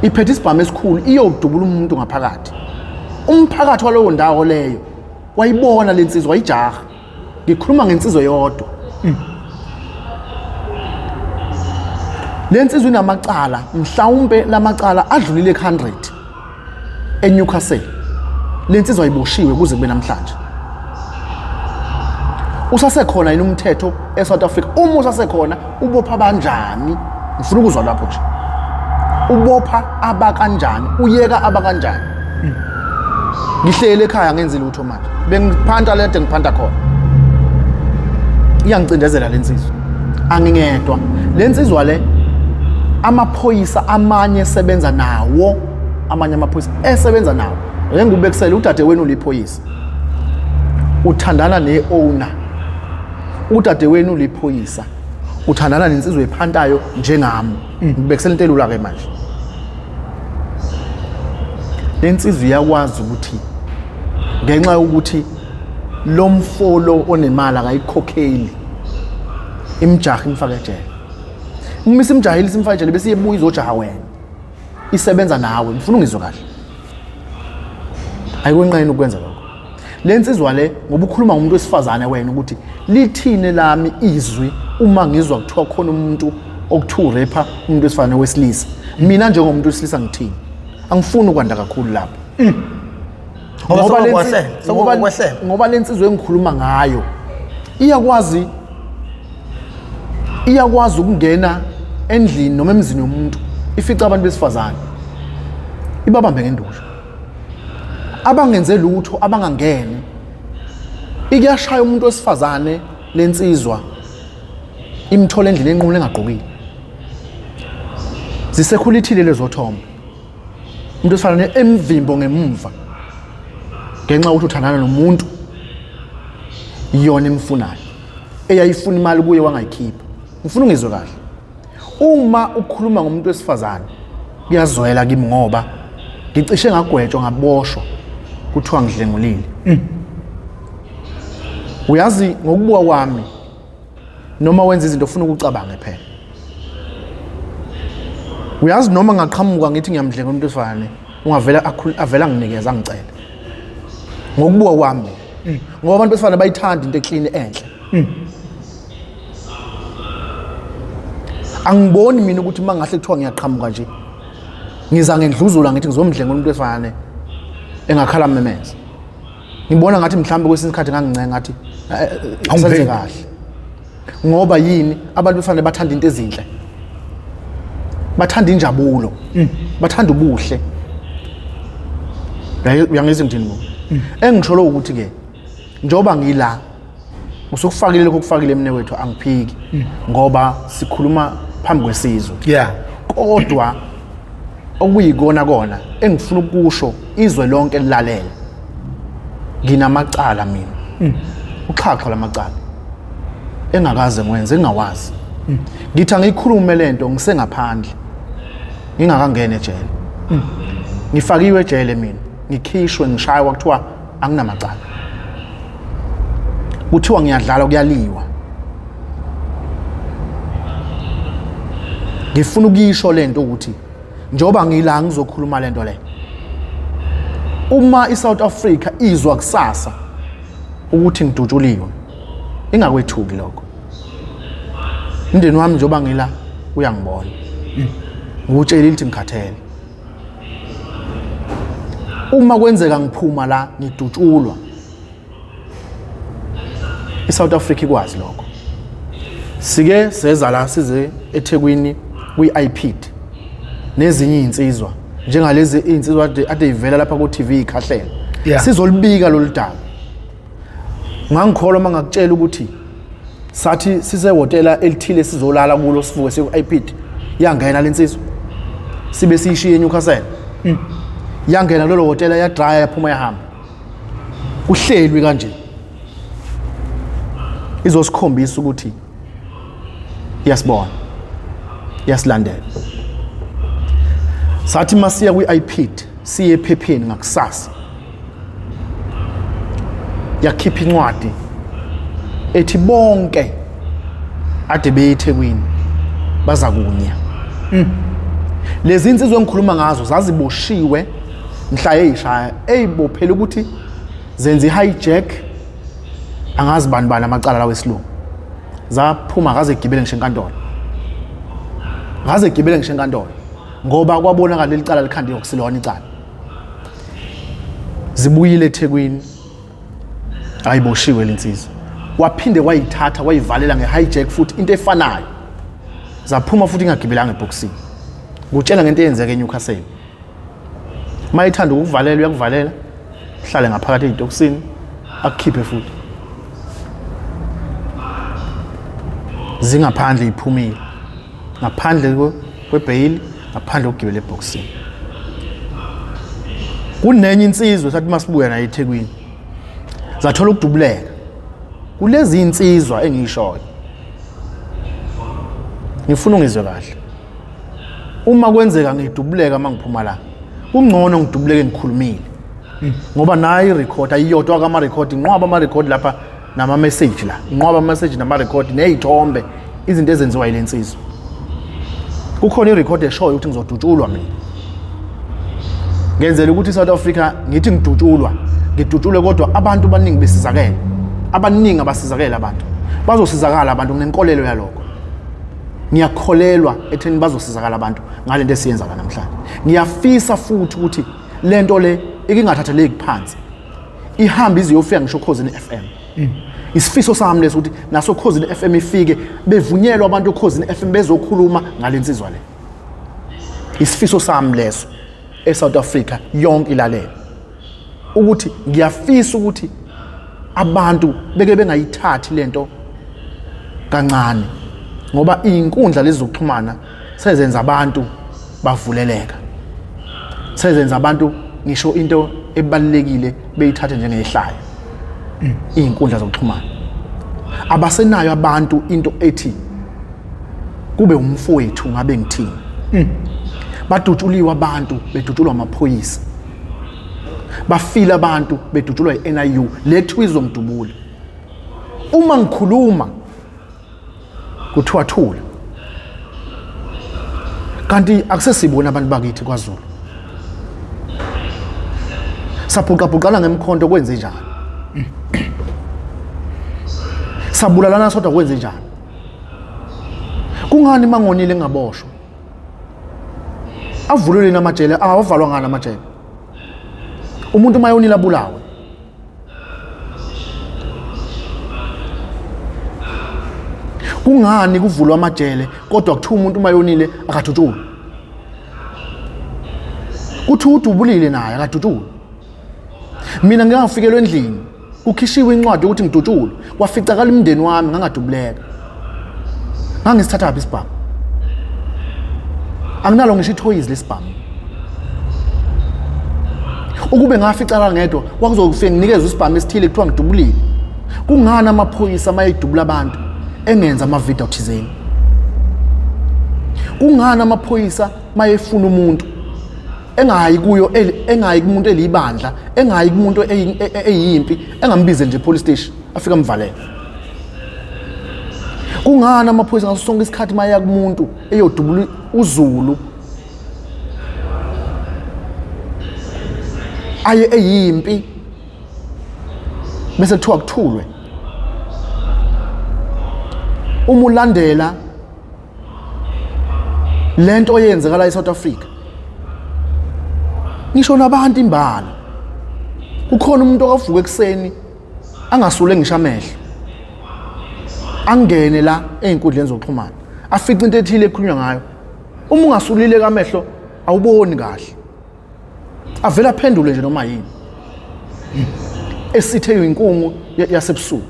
Iphethe isibhamu esikhulu iyodubula umuntu ngaphakathi. Umphakathi walowo ndawo leyo wayibona lensizwa wayijaha. Ngikhuluma ngensizwe yodwa. Lensizwe inamacala mhlawumbe lamacala adlulile 100 eNewcastle. Lensizwa ayiboshiwe kuze kube namhlanje. Usasekhona yini umthetho eSouth Africa? Uma usasekhona ubopha kanjani? Ngifuna ukuzwa lapho nje. Ubopha abakanjani? Uyeka abakanjani? Ngihlele ekhaya ngenze lutho manje. Bengiphanta lento ngiphanta khona. Iyangicindezela lensizwa. Angingedwa. Lensizwa le amaphoyisa amanye esebenza nawo, amanye amaphoyisa esebenza nawo. Ngengubekisela udadewenu liphoyisa. Uthandana neowner. Udadewenu liphoyisa. Uthandana nensizwe ephantayo njengami. Ngibekisela into elula ke manje. Lensizwe iyakwazi ukuthi ngenxa yokuthi lo mfolo onemali akayikhokheli imjaha imfaka ejele. Ngimisa imjahili simfaka ejele bese iyebuya izojaha wena. Isebenza nawe, ngifuna ungizwe kahle. Ayikwenqeni ukwenza lokho. Lensizwa le ngoba ukhuluma ngomuntu wesifazane wena ukuthi lithine lami izwi uma ngizwa kuthiwa khona umuntu okuthiwa rapper umuntu wesifazane wesilisa. Mina njengomuntu wesilisa ngithini? Angifuni ukwanda kakhulu lapho. Ngoba lensizwe engikhuluma ngayo iyakwazi ukungena endlini noma emzini womuntu ifica abantu besifazane ibabambe ngendusho. Abangenze lutho abangangene ikuyashaya umuntu wesifazane lensizwa imthola endlini enqule engaqokile. Zisekhulithile lezo thombe. Umuntu wesifazane emvimbo ngemuva ngenxa ukuthi uthandana nomuntu iyona emfunayo eyayifuna imali kuye wangayikhipha. Ngifuna ungizwe kahle. Uma ukhuluma ngomuntu wesifazane kuyazwela kimi ngoba ngicishe ngagwetshwa ngaboshwa kuthiwa ngidlengulile. Uyazi ngokubuka kwami noma wenza izinto ufuna ukucabange phela. Uyazi noma ngaqhamuka ngithi ngiyamdlenga umuntu wesifazane ungavela avela nginikeza ngicela. Ngokubuka kwami ngoba abantu besifazane bayithanda into eclean enhle. Angiboni mina ukuthi mangahle kuthiwa ngiyaqhamuka nje ngiza ngendluzula ngithi ngizomdlenga umuntu efane engakhala memeza. Ngibona ngathi mhlawumbe kwesinye isikhathi ngangincenga ngathi awusenze kahle. Ngoba yini abantu befane bathanda into ezinhle. Bathanda injabulo. Bathanda ubuhle. Uyangizwa ngithini? Engisholo ukuthi ke njoba ngila usukufakile lokho kufakile emne wethu angiphiki ngoba sikhuluma phambi kwesizwe. Yeah. Kodwa okuyikona kona engifuna ukusho izwe lonke lilalela. Nginamacala mina. Uxhaxha lamacala. Engakaze ngwenze engawazi. Ngithi angikhulume lento ngisengaphandle. Ngingakangena ejele. Ngifakiwe ejele mina. Ngikhishwe ngishaywa kuthiwa anginamacala. Kuthiwa ngiyadlala kuyaliwa. Ngifuna ukuyisho lento ukuthi njoba ngila ngizokhuluma lento le. Uma iSouth Africa izwa kusasa ukuthi ngidutshuliwe ingakwethuki lokho. Indeni wami njoba ngila uyangibona. Ngutshela ukuthi ngikhathele. Uma kwenzeka ngiphuma la ngidutshulwa iSouth Africa ikwazi lokho. Sike seza la size eThekwini kwi-iPid nezinye insizwa njengalezi insizwa ade ivela lapha ku TV ikhahlela. Sizolibika lo lidaba. Ngangikholwa mangakutshela ukuthi sathi sise hotel elithile sizolala kulo sivuke siku-iPid yangena lensizwa sibe siyishiye eNewcastle. Yangena lelo hotel ya dry yaphuma yahamba. Uhlelwe kanje. Izosikhombisa ukuthi yasibona. Yasilandela. Sathi masiya kwi-iPid siye ephepheni ngakusasa. Yakhipha incwadi ethi bonke ade beyeThekwini baza kunya. Lezi insizwe engikhuluma ngazo zaziboshiwe mhla eyishaya eyibophela ukuthi zenze hijack angazi bani amacala lawo esilungu. Zaphuma ngaze gibele ngisho enkantolo. Ngaze gibele ngisho enkantolo ngoba kwabonakala leli cala likhandi yokusilona icala. Zibuyile eThekwini ayiboshiwe lensizwa. Waphinde wayithatha wayivalela ngehijack futhi into efanayo. Zaphuma futhi ingagibelanga eboxini. Ngutshela ngento eyenzeke eNewcastle. Mayithanda ukuvalela uyakuvalela. Hlale ngaphakathi eDoxini akukhiphe futhi. Zingaphandle iphumile. Ngaphandle kwebail, ngaphandle ukugibela eboxini. Kunenye insizwe sathi masibuya nayo eThekwini. Zathola ukudubuleka. Kulezi insizwa engiyishoyo. Ngifuna ungizwe kahle. Uma kwenzeka ngidubuleka mangiphuma la, kungcono ngidubuleke ngikhulumile. Ngoba nayi record ayiyodwa kama record inqwaba ama record lapha nama message la. Inqwaba ama message nama record nezithombe izinto ezenziwa yilensizwa. Kukhona irecord eshoyo ukuthi ngizodutshulwa mina. Ngenzela ukuthi iSouth Africa ngithi ngidutshulwa, ngidutshulwe kodwa abantu abaningi besizakele. Abaningi abasizakele abantu. Bazosizakala abantu ngenkolelo yalokho. Ngiyakholelwa etheni bazosizakala abantu ngalento esiyenza la namhlanje. Ngiyafisa futhi ukuthi lento le ikingathatheleki phansi. Ihamba iziyofika ngisho Khosini FM. Isifiso sami leso ukuthi naso Khosini FM ifike bevunyelwa abantu Khosini FM bezokhuluma ngalensizwa le. Isifiso sami leso eSouth Africa yonke ilalela. Ukuthi ngiyafisa ukuthi abantu beke bengayithathi lento kancane ngoba inkundla lezi zokuxhumana sezenza abantu bavuleleka. Sezenza abantu ngisho into ebalekile beyithathe njengehlayo. Inkundla zokuxhumana. Abasenayo abantu into ethi kube umfowethu ngabe ngithini. Badutshuliwe abantu bedutshulwa amaphoyisa. Bafila abantu bedutshulwa iNIU lethu izomdubula. Uma ngikhuluma kuthiwa thula. Kanti akusesibona abantu bakithi kwaZulu. Saphuqaphuqana ngemkhonto kwenze njani? Sabulalana sodwa kwenze njani? Kungani mangonile ngaboshwa? avulelwe namajele awavalwa ngana amajele umuntu mayonile abulawe kungani kuvulwa amajele kodwa kuthiwa umuntu mayonile akadutshulwe kuthi udubulile naye akadutshulwe mina ngingafikelwe endlini ukhishiwe incwadi ukuthi ngidutshulwe kwaficakala imndeni wami ngangadubuleka ngangisithatha phi isibhamu anginalo ngisho ithoyizi lesibhamu ukube ngaficala ngedwa kwakuzofike nginikeze isibhamu esithile kuthiwa ngidubulile kungana amaphoyisa mayedubula abantu engenza amavideo thizeni kungana amaphoyisa mayefuna umuntu engayi kuyo engayi kumuntu elibandla engayi kumuntu eyimpi engambize nje police station afika mvalele kungana amaphoyisa ngaso sonke isikhathi maya kumuntu eyodubula uZulu aye eyimpi bese kuthiwa kuthulwe uma ulandela lento oyenzeka la eSouth Africa ngisho nabantu imbala ukhona umuntu okavuka ekseni angasule ngisho amehlo angene la einkundleni zokuxhumana afica into ethile ekhulunywa ngayo uma ungasulile kamehlo awuboni kahle avela phendule nje noma yini esithe inkungu yasebusuku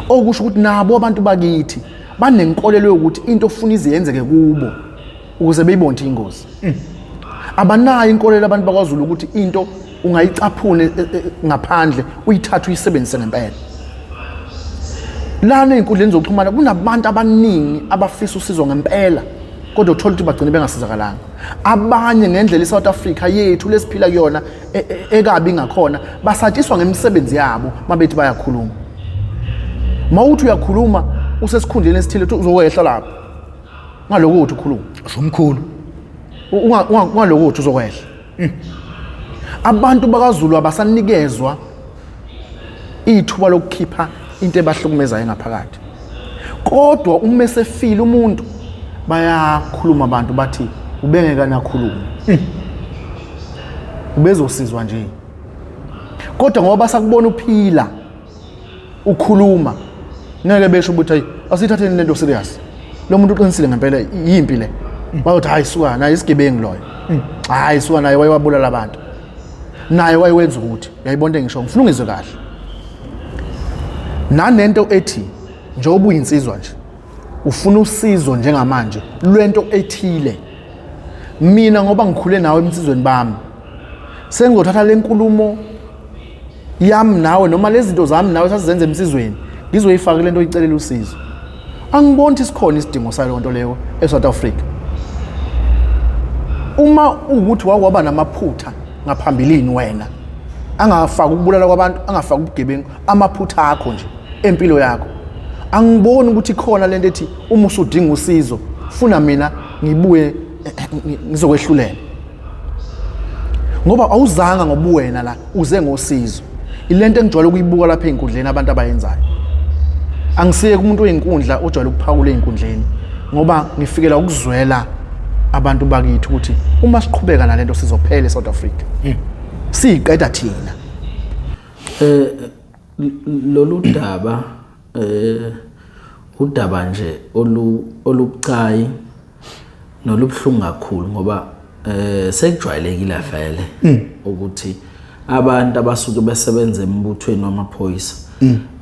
okusho ukuthi nabo abantu bakithi banenkolelo yokuthi into ofuna iziyenzeke kubo ukuze beyibonde ingozi abanayo inkolelo abantu bakwaZulu ukuthi into ungayicaphune ngaphandle uyithathe uyisebenzise ngempela lana einkundleni zokuxhumana kunabantu abaningi abafisa usizo ngempela kodwa uthola ukuthi bagcine bengasizakalanga abanye ngendlela eSouth Africa yethu lesiphila kuyona ekabi ngakhona basatshiswa ngemisebenzi yabo mabethi bayakhuluma mawuthi uyakhuluma usesikhundleni esithile uzowehla lapho ngaloko uthi ukhuluma somkhulu ngaloko uthi uzokwehla abantu bakaZulu abasanikezwa ithuba lokukhipha into ebahlukumezayo ngaphakathi kodwa uma esefile umuntu bayakhuluma abantu bathi ubengeka nakhuluma ubezosizwa nje kodwa ngoba basakubona uphila ukhuluma ngeke besho ukuthi hayi asithatheni lento serious lo muntu uqinisile ngempela yimpi le bayothi hayi suka naye isigebengu loyo hayi suka naye wayewabulala abantu naye wayewenza ukuthi yayibonke ngisho ngifuna ngizwe kahle nanento ethi njengoba uyinsizwa nje ufuna usizo njengamanje lwento ethile mina ngoba ngikhule nawe emsizweni bami sengizothatha lenkulumo yami nawe noma lezi zinto zami nawe sasizenza emsizweni ngizoyifaka lento oyicelela usizo angiboni isikhona isidingo salo nto leyo eSouth Africa uma ukuthi wakwaba namaphutha ngaphambilini wena angafaka ukubulala kwabantu angafaka ubugebengu amaphutha akho nje empilo yakho angiboni ukuthi khona lento ethi uma usudinga usizo funa mina ngibuye ngizokwehlulela ngoba awuzanga ngobuwena la uze ngosizo ilento engijwayele ukuyibuka lapha einkundleni abantu abayenzayo angisiye kumuntu oyinkundla ojwayele ukuphakula einkundleni ngoba ngifikela ukuzwela abantu bakithi ukuthi uma siqhubeka nalento sizophela eSouth Africa siqeda thina lolu daba udaba nje olubucayi nolubhlungu kakhulu ngoba sekujwayelekile vele ukuthi abantu abasuke besebenza embuthweni wamaphoyisa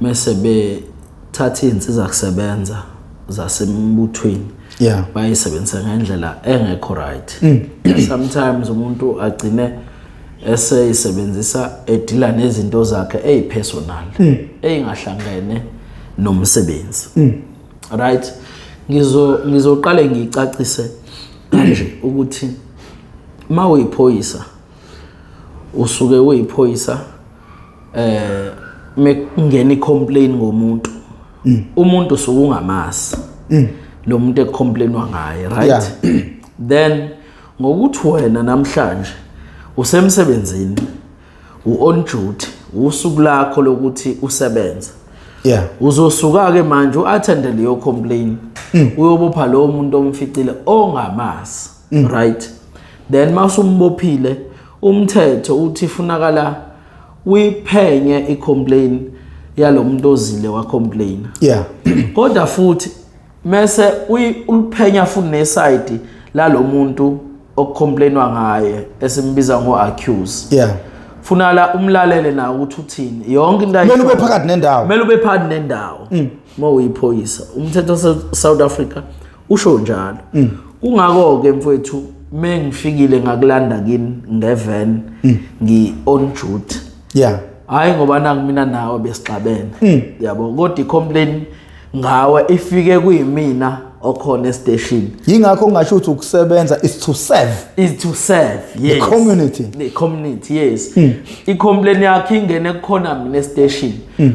mase bethatha izinsiza kusebenza zasembuthweni bayisebenzisa ngendlela engekho right sometimes umuntu agcine eseyisebenzisa edila nezinto zakhe ezipersonal engahlangene nomsebenzi right ngizoqale ngicacise nje ukuthi mawuyiphoyisa usuke uyiphoyisa mekungena icomplain ngomuntu umuntu usuke ungamazi lo muntu ecomplainwa ngaye right then ngokuthi wena namhlanje usemsebenzini on duty usuku lakho lokuthi usebenza uzosuka ke manje uattend leyo complaint uyobopha lo muntu omficile ongamazi right? Then masumbophile umthetho uthi funakala uyiphenye i-complain yalomuntu ozile wa complain. Yeah. Kodwa futhi mase uliphenya futhi neside lalomuntu okucomplainwa ngaye esimbiza ngo-accuse. Yeah. Funala umlalele nawo ukuthi uthini yonke into Kumele ube phakathi nendawo. Kumele ube phakathi nendawo uma uyiphoyisa. Umthetho South Africa usho njalo. Kungako ke mfowethu mengifikile ngakulanda kini ngevan ngi-on duty. Yeah. Hayi ngoba nangimina nawe besixabene. Yabo kodwa i-complaint ngawe ifike kuyimina okhona estation. Yingakho ungasho ukuthi ukusebenza is to serve. Is to serve, yes. The community. The community, yes. I-complaint yakhe ingene kukhona mina estation.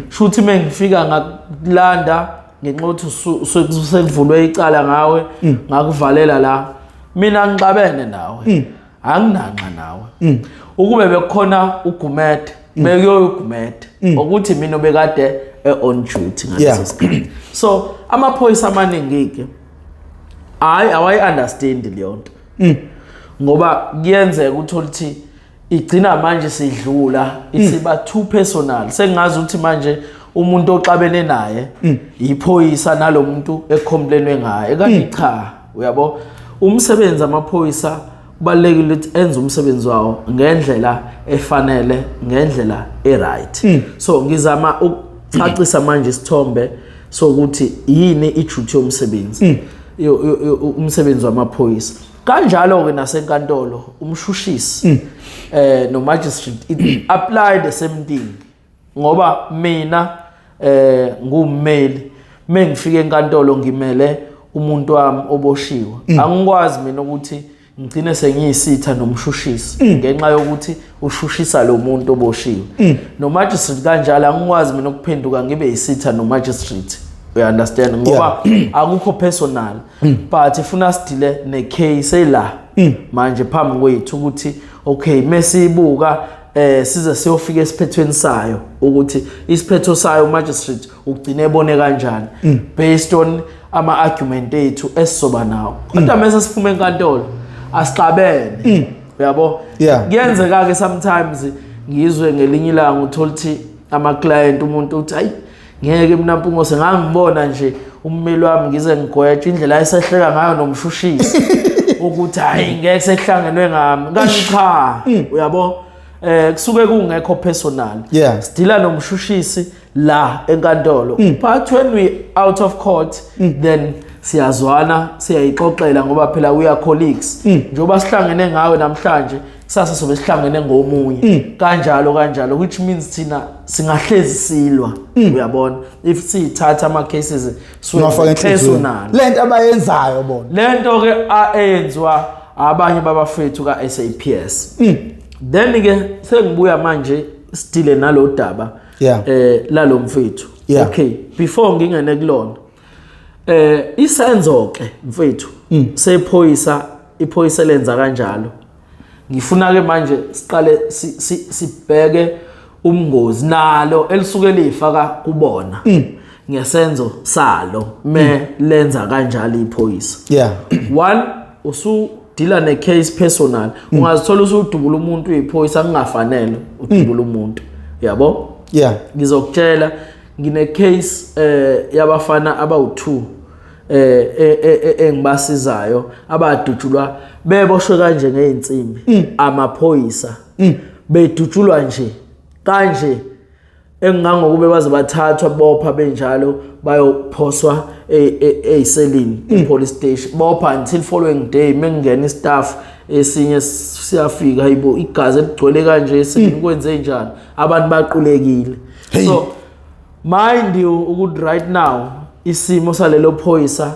Shuthi mengifika ngakulanda ngenxa ukuthi sekuvulwe icala ngawe ngakuvalela la. Mina ngixabene nawe. Anginanqa nawe. Ukube bekukhona ugumede, bekuyoyugumede. Ukuthi mina obekade on duty ngaleso sikhathi. So amaphoyisa amaningi ke awayi understand leyo nto. Ngoba kuyenzeka uthola ukuthi igcina manje sidlula isiba too personal. Sengazi ukuthi manje umuntu oxabene naye iphoyisa nalomuntu ecomplainwe ngaye. Kanti cha, uyabo umsebenzi amaphoyisa kubalekile ukuthi enze umsebenzi wawo ngendlela efanele, ngendlela eright. So ngizama ukucacisa manje isithombe sokuthi yini iduty yomsebenzi. Umsebenzi wamaphoyisa. Kanjalo ke nasenkantolo umshushisi no magistrate it apply the same thing. Ngoba mina ngummeli mengifika enkantolo ngimele umuntu wami oboshiwe. Angikwazi mina ukuthi ngicine sengiyisitha nomshushisi ngenxa yokuthi ushushisa lo muntu oboshiwe. No magistrate kanjalo angikwazi mina ukuphenduka ngibe yisitha no magistrate. We understand ngoba akukho personal but ifuna sidile ne case la manje phambi kwethu ukuthi okay mesibuka size siyofika esiphethweni sayo ukuthi isiphetho sayo magistrate ugcine ebone kanjani based on ama argument ethu esizoba nawo. Kodwa mase siphuma enkantolo asixabene uyabo kuyenzeka ke sometimes ngizwe ngelinye ilanga uthola ukuthi ama client umuntu uthi hayi ngeke mina mpungo sengangibona nje ummeli wami ngize ngigweje indlela ayisehleka ngayo nomshushisi ukuthi hayi ngeke sehlangenwe ngami kanti cha uyabo kusuke kungekho personal sidila nomshushisi la enkantolo but when we out of court then siyazwana siyayixoxela ngoba phela we are colleagues njoba sihlangene ngawe namhlanje kusasa sobe sihlangene ngomunye kanjalo which means thina singahlezi silwa uyabona if sithatha ama cases singafaka personal lento abayenzayo bona lento ke ayenzwa abanye babafethu ka SAPS then ke sengibuya manje stile nalo daba lalo mfethu okay before ngingene kulona isenzo ke mfethu sephoyisa iphoyisa lenza kanjalo ngifuna ke manje siqale sibheke umngozi nalo elisuke lifaka kubona ngesenzo salo me lenza kanjalo iphoyisa one usu dealer ne case personal ungazithola usudubula umuntu uyiphoyisa kungafanele udubula umuntu yabo ngizokutshela ngine case yabafana abawu2 engibasizayo abadutshulwa beboshwe kanje ngeinsimbi amaphoyisa bedutshulwa nje kanje engangokube baze bathathwa bopha benjalo bayophoswa eyiselini police station bopha until following day mengena istaff esinye siyafika hayibo igazi eligcwele kanje sikwenze njani abantu baqulekile so mind you ukuthi right now isimo salelo phoyisa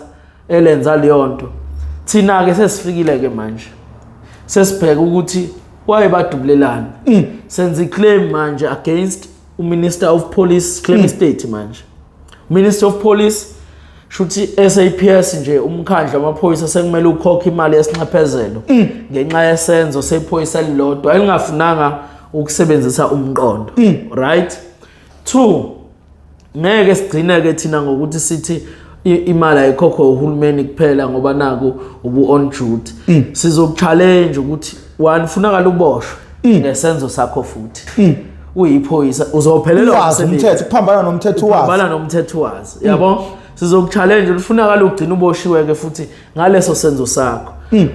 elenza leyonto thina ke sesifikile ke manje sesibheka ukuthi wayebadubulelana senze claim manje against uMinister of Police claim state manje Minister of Police shuthi SAPS nje umkhandla wamaphoyisa sekumele ukhokhe imali yesinxephezelo ngenxa yesenzo sephoyisa lilodwa elingafunanga ukusebenzisa umqondo right 2 ngeke sigcine ke thina ngokuthi sithi imali ayikhokhwe uhulumeni kuphela ngoba naku ubu on duty sizokuchallenge ukuthi one funakala uboshwe ngesenzo sakho futhi uyiphoyisa uzophelelwa umthetho kuphambana nomthetho wazi kuphambana nomthetho wazi yabo sizokuchallenge ufunakala ugcina uboshiwe ke futhi ngaleso senzo sakho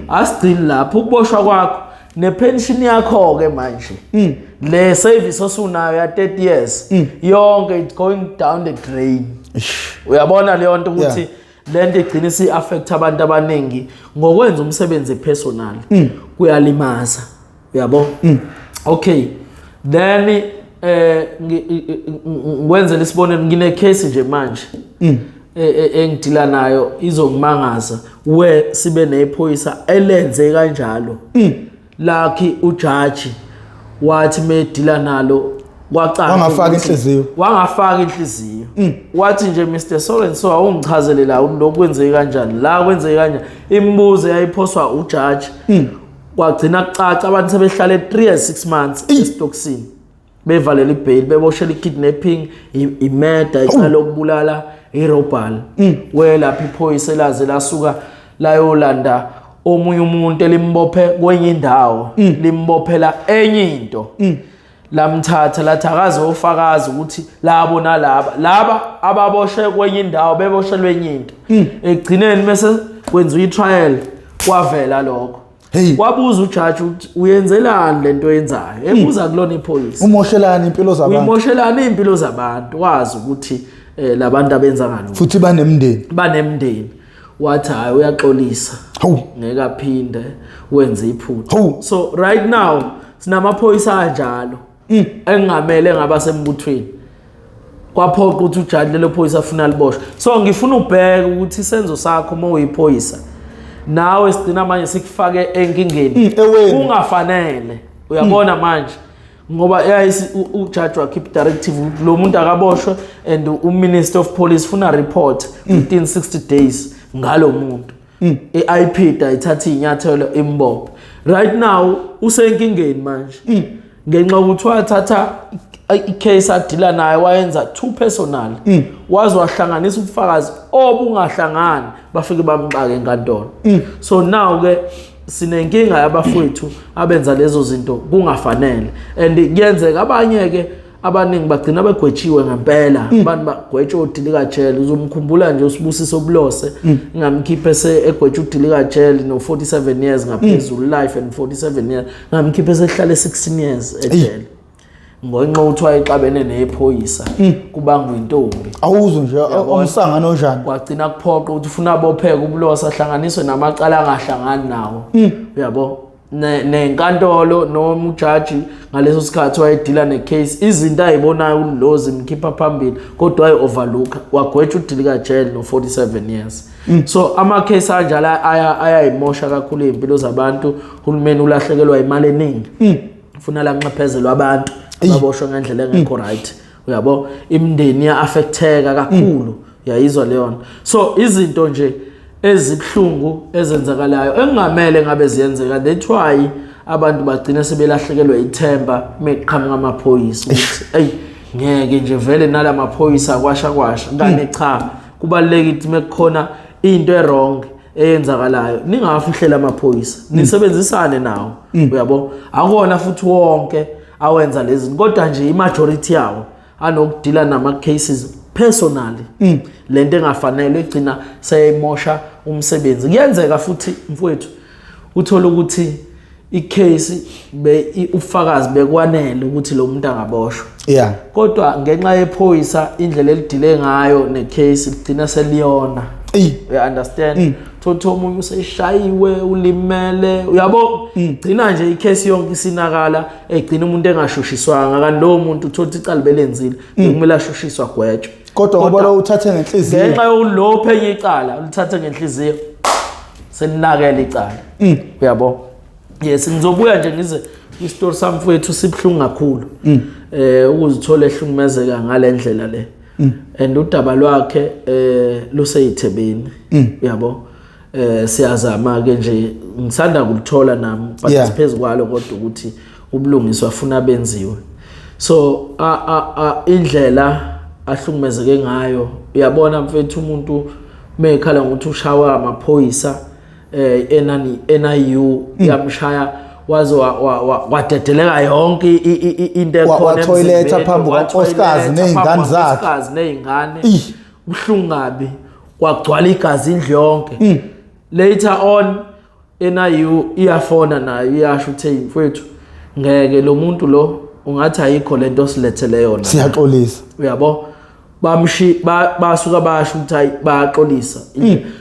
asigcini lapho ukuboshwa kwakho nepension yakho ke manje le service osunayo ya 30 years yonke it's going down the drain uyabona leyo nto ukuthi lento igcina si affect abantu abaningi ngokwenza umsebenzi personal kuyalimaza uyabo okay then ngwenze lesibonelo ngine case nje manje engidila nayo izokumangaza we sibe nephoyisa elenze kanjalo lakhi ujaji wathi medila nalo kwacala wangafaka inhliziyo wathi nje Mr Soren so awungichazele la lokwenze kanjani la kwenze kanjani imibuzo yayiphoswa ujaji kwagcina kucaca abantu sebehlale 3 years 6 months estoksini bevalela ibail beboshela ikidnapping imurder icala ukubulala irobal welapha iphoyisa elaze lasuka layolanda omunye umuntu elimbophe kwenye indawo limbophela enye into lamthatha lathi akaze ofakazi ukuthi labo laba ababoshe kwenye indawo beboshelwe enye into egcineni bese kwenza itrial kwavela lokho wabuza ujaji ukuthi uyenzelani lento yenzayo ebuza kulona iphoyisa umoshelana impilo zabantu umoshelana impilo zabantu wazi ukuthi labantu abenza ngalo futhi banemndeni wathi hayi uyaxolisa ngeke aphinde wenze iphutha so right now sinamaphoyisa kanjalo engamele ngabasembuthweni kwaphoqa ukuthi ujaji lelo phoyisa afuna liboshwe so ngifuna ubheke ukuthi isenzo sakho uma uyiphoyisa nawe sidina manje sikufake enkingeni kungafanele uyabona manje ngoba ujaji wa keep directive lo muntu akaboshwe and uminister of police funa report within 60 days ngalo muntu iIP ayithatha inyathelo imbopho right now usenkingeni manje ngenxa ukuthi wathatha icase adila naye wayenza too personal wazi wahlanganisa ubufakazi obungahlangani bafike bamxaka enkantolo so now ke sinenkinga yabafowethu abenza lezo zinto kungafanele and kuyenzeka abanye ke abaningi bagcina begwetshiwe ngempela abantu bagwetshwa udilika jail uzomkhumbula nje usibusiso oblose ngamkhiphe egwetshwa udilika jail no 47 years ngaphezulu life and 47 years ngamkhiphe sehlale 16 years ejail ngonxa uthi wayexabene nephoyisa kubanga intombi awuzo nje umsangano onjani kwagcina kuphoqa ukuthi ufuna abopheka ubulosa ahlanganiswe namacala angahlangani nawo uyabo nenkantolo noma ujaji ngaleso sikhathi wayedila necase izinto ayibonayo ulozi imkhipha phambili kodwa ayi overlook wagwetshwa udilika jail no 47 years so ama case anjala ayayimosha kakhulu impilo zabantu uhulumeni ulahlekelwa imali eningi ufuna la nxephezelwa abantu baboshwe ngendlela engekho right uyabo imndeni ya affecteka kakhulu uyayizwa leyo so izinto nje ezibhlungu ezenzakalayo engamele ngabe ziyenzeka that's why abantu bagcina sebelahlekelwe ithemba meqhamuka amaphoyisa ukuthi hey ngeke nje vele nala maphoyisa kwasha ngane cha kubalulekile ukuthi mekukhona into errong eyenzakalayo ningafihlela amaphoyisa nisebenzisane nawo uyabo akona futhi wonke awenza lezi kodwa nje imajority yawo anokudila nama cases personally lento engafanele igcina seyimosha umsebenzi kuyenzeka futhi mfowethu uthola ukuthi icase ufakazi bekwanele ukuthi lo muntu angaboshwa kodwa ngenxa yephoyisa indlela elidile ngayo necase igcina seliyona you understand thotho umuntu useshayiwe ulimele uyabo gcina nje icase yonke isinakala egcina umuntu engashushiswanga kanti lo muntu uthothi icala belenzile kumele ashushiswa gwetshwe kodwa ngoba lo uthathe ngenhliziyo ngenxa yolophe enye icala ulithathe ngenhliziyo selinakela icala uyabo yes ngizobuya nje ngize istory sami mfowethu sibhlungu kakhulu ukuzithola ehlungumezeka ngalendlela le and udaba lwakhe luseyithebeni uyabo siyazama ke nje ngisanda kulithola nami but siphezulu kwalo kodwa ukuthi ubulungiswa afuna benziwe so indlela ahlungumezeke ngayo uyabona mfethu umuntu mekhala ngokuthi ushawa amaphoyisa NIU yamshaya waze wadedeleka yonke into ekhona watoiletha phambi kwankosikazi nezingane ubuhlungu kabi kwagcwala igazi indlu yonke later on NIU iyafona nayo iyasho ukuthi mfowethu ngeke lo muntu lo ungathi ayikho lento silethele yona siyaxolisa uyabo basuka basho ukuthi bayaxolisa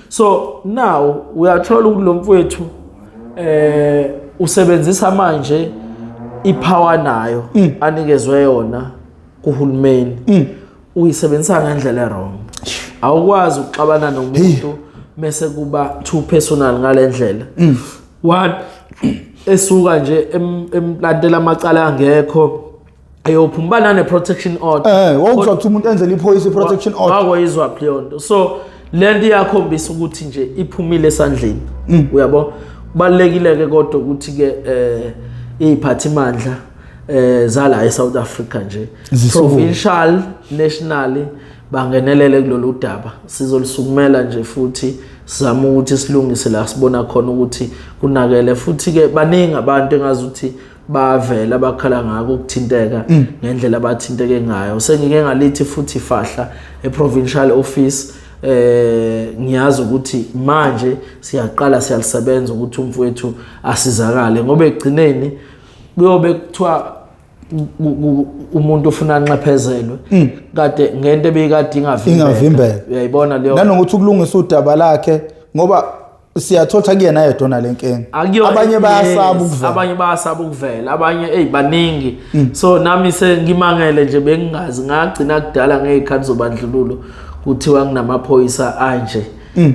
so now uyathola ukuthi lo mfowethu usebenzisa manje ipower nayo anikezwe yona kuhulumeni uyisebenzisa ngendlela wrong awukwazi ukuxabana nomuntu mase kuba too personal ngalendlela one esuka nje emplantela amacala angekho ayophumbana ne protection order wawuzwa ukuthi umuntu enzele iphoyisa protection order wakwayizwa phlondo so lento iyakhombisa ukuthi nje iphumile esandleni uyabo kubalekile ke kodwa ukuthi ke iziphathimandla zala eSouth Africa nje provincial nationally bangenelele kulolu daba sizolisukumela nje futhi sizama ukuthi silungise la sibona khona ukuthi kunakele futhi ke baningi abantu engazuthi bavela bakhala ngako ukuthinteka ngendlela abathinteke ngayo sengike ngalithi futhi fahla eprovincial office ngiyazi ukuthi manje siyaqala siyalisebenza ukuthi umfowethu asizakale ngoba egcineni kuyobe kuthiwa umuntu ufuna anxephezelwe kade ngento ebekade ingavimbela uyayibona leyo nanokuthi ukulungisa udaba lakhe ngoba siyathola kuyena yedwa lenkinga abanye bayasaba ukuvela abanye baningi so nami sengimangele nje bengingazi ngagcina kudala ngezikhathi zobandlululo kuthiwa nginamaphoyisa anje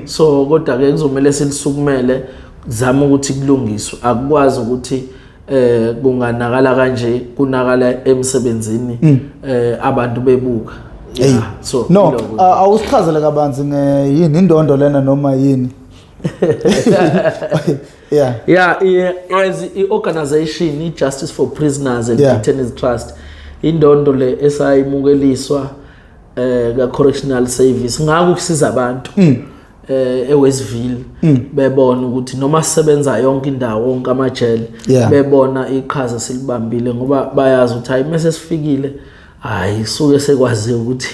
so kodwa ke kuzomela silisukumele zama ukuthi kulungiswe akukwazi ukuthi kunganakala kanje kunakala emsebenzini abantu bebuka so no awusichazele kabanzi yini indondo lena noma yini as i-organization Justice for Prisoners and Detainees Trust indondo le esayimukeliswa ka-correctional service ngako kusiza abantu eWestville bebona ukuthi noma sisebenza yonke indawo wonke amajele bebona iqhaza silibambile ngoba bayazi ukuthi hayi mase sifikile hayi suke sekwazi ukuthi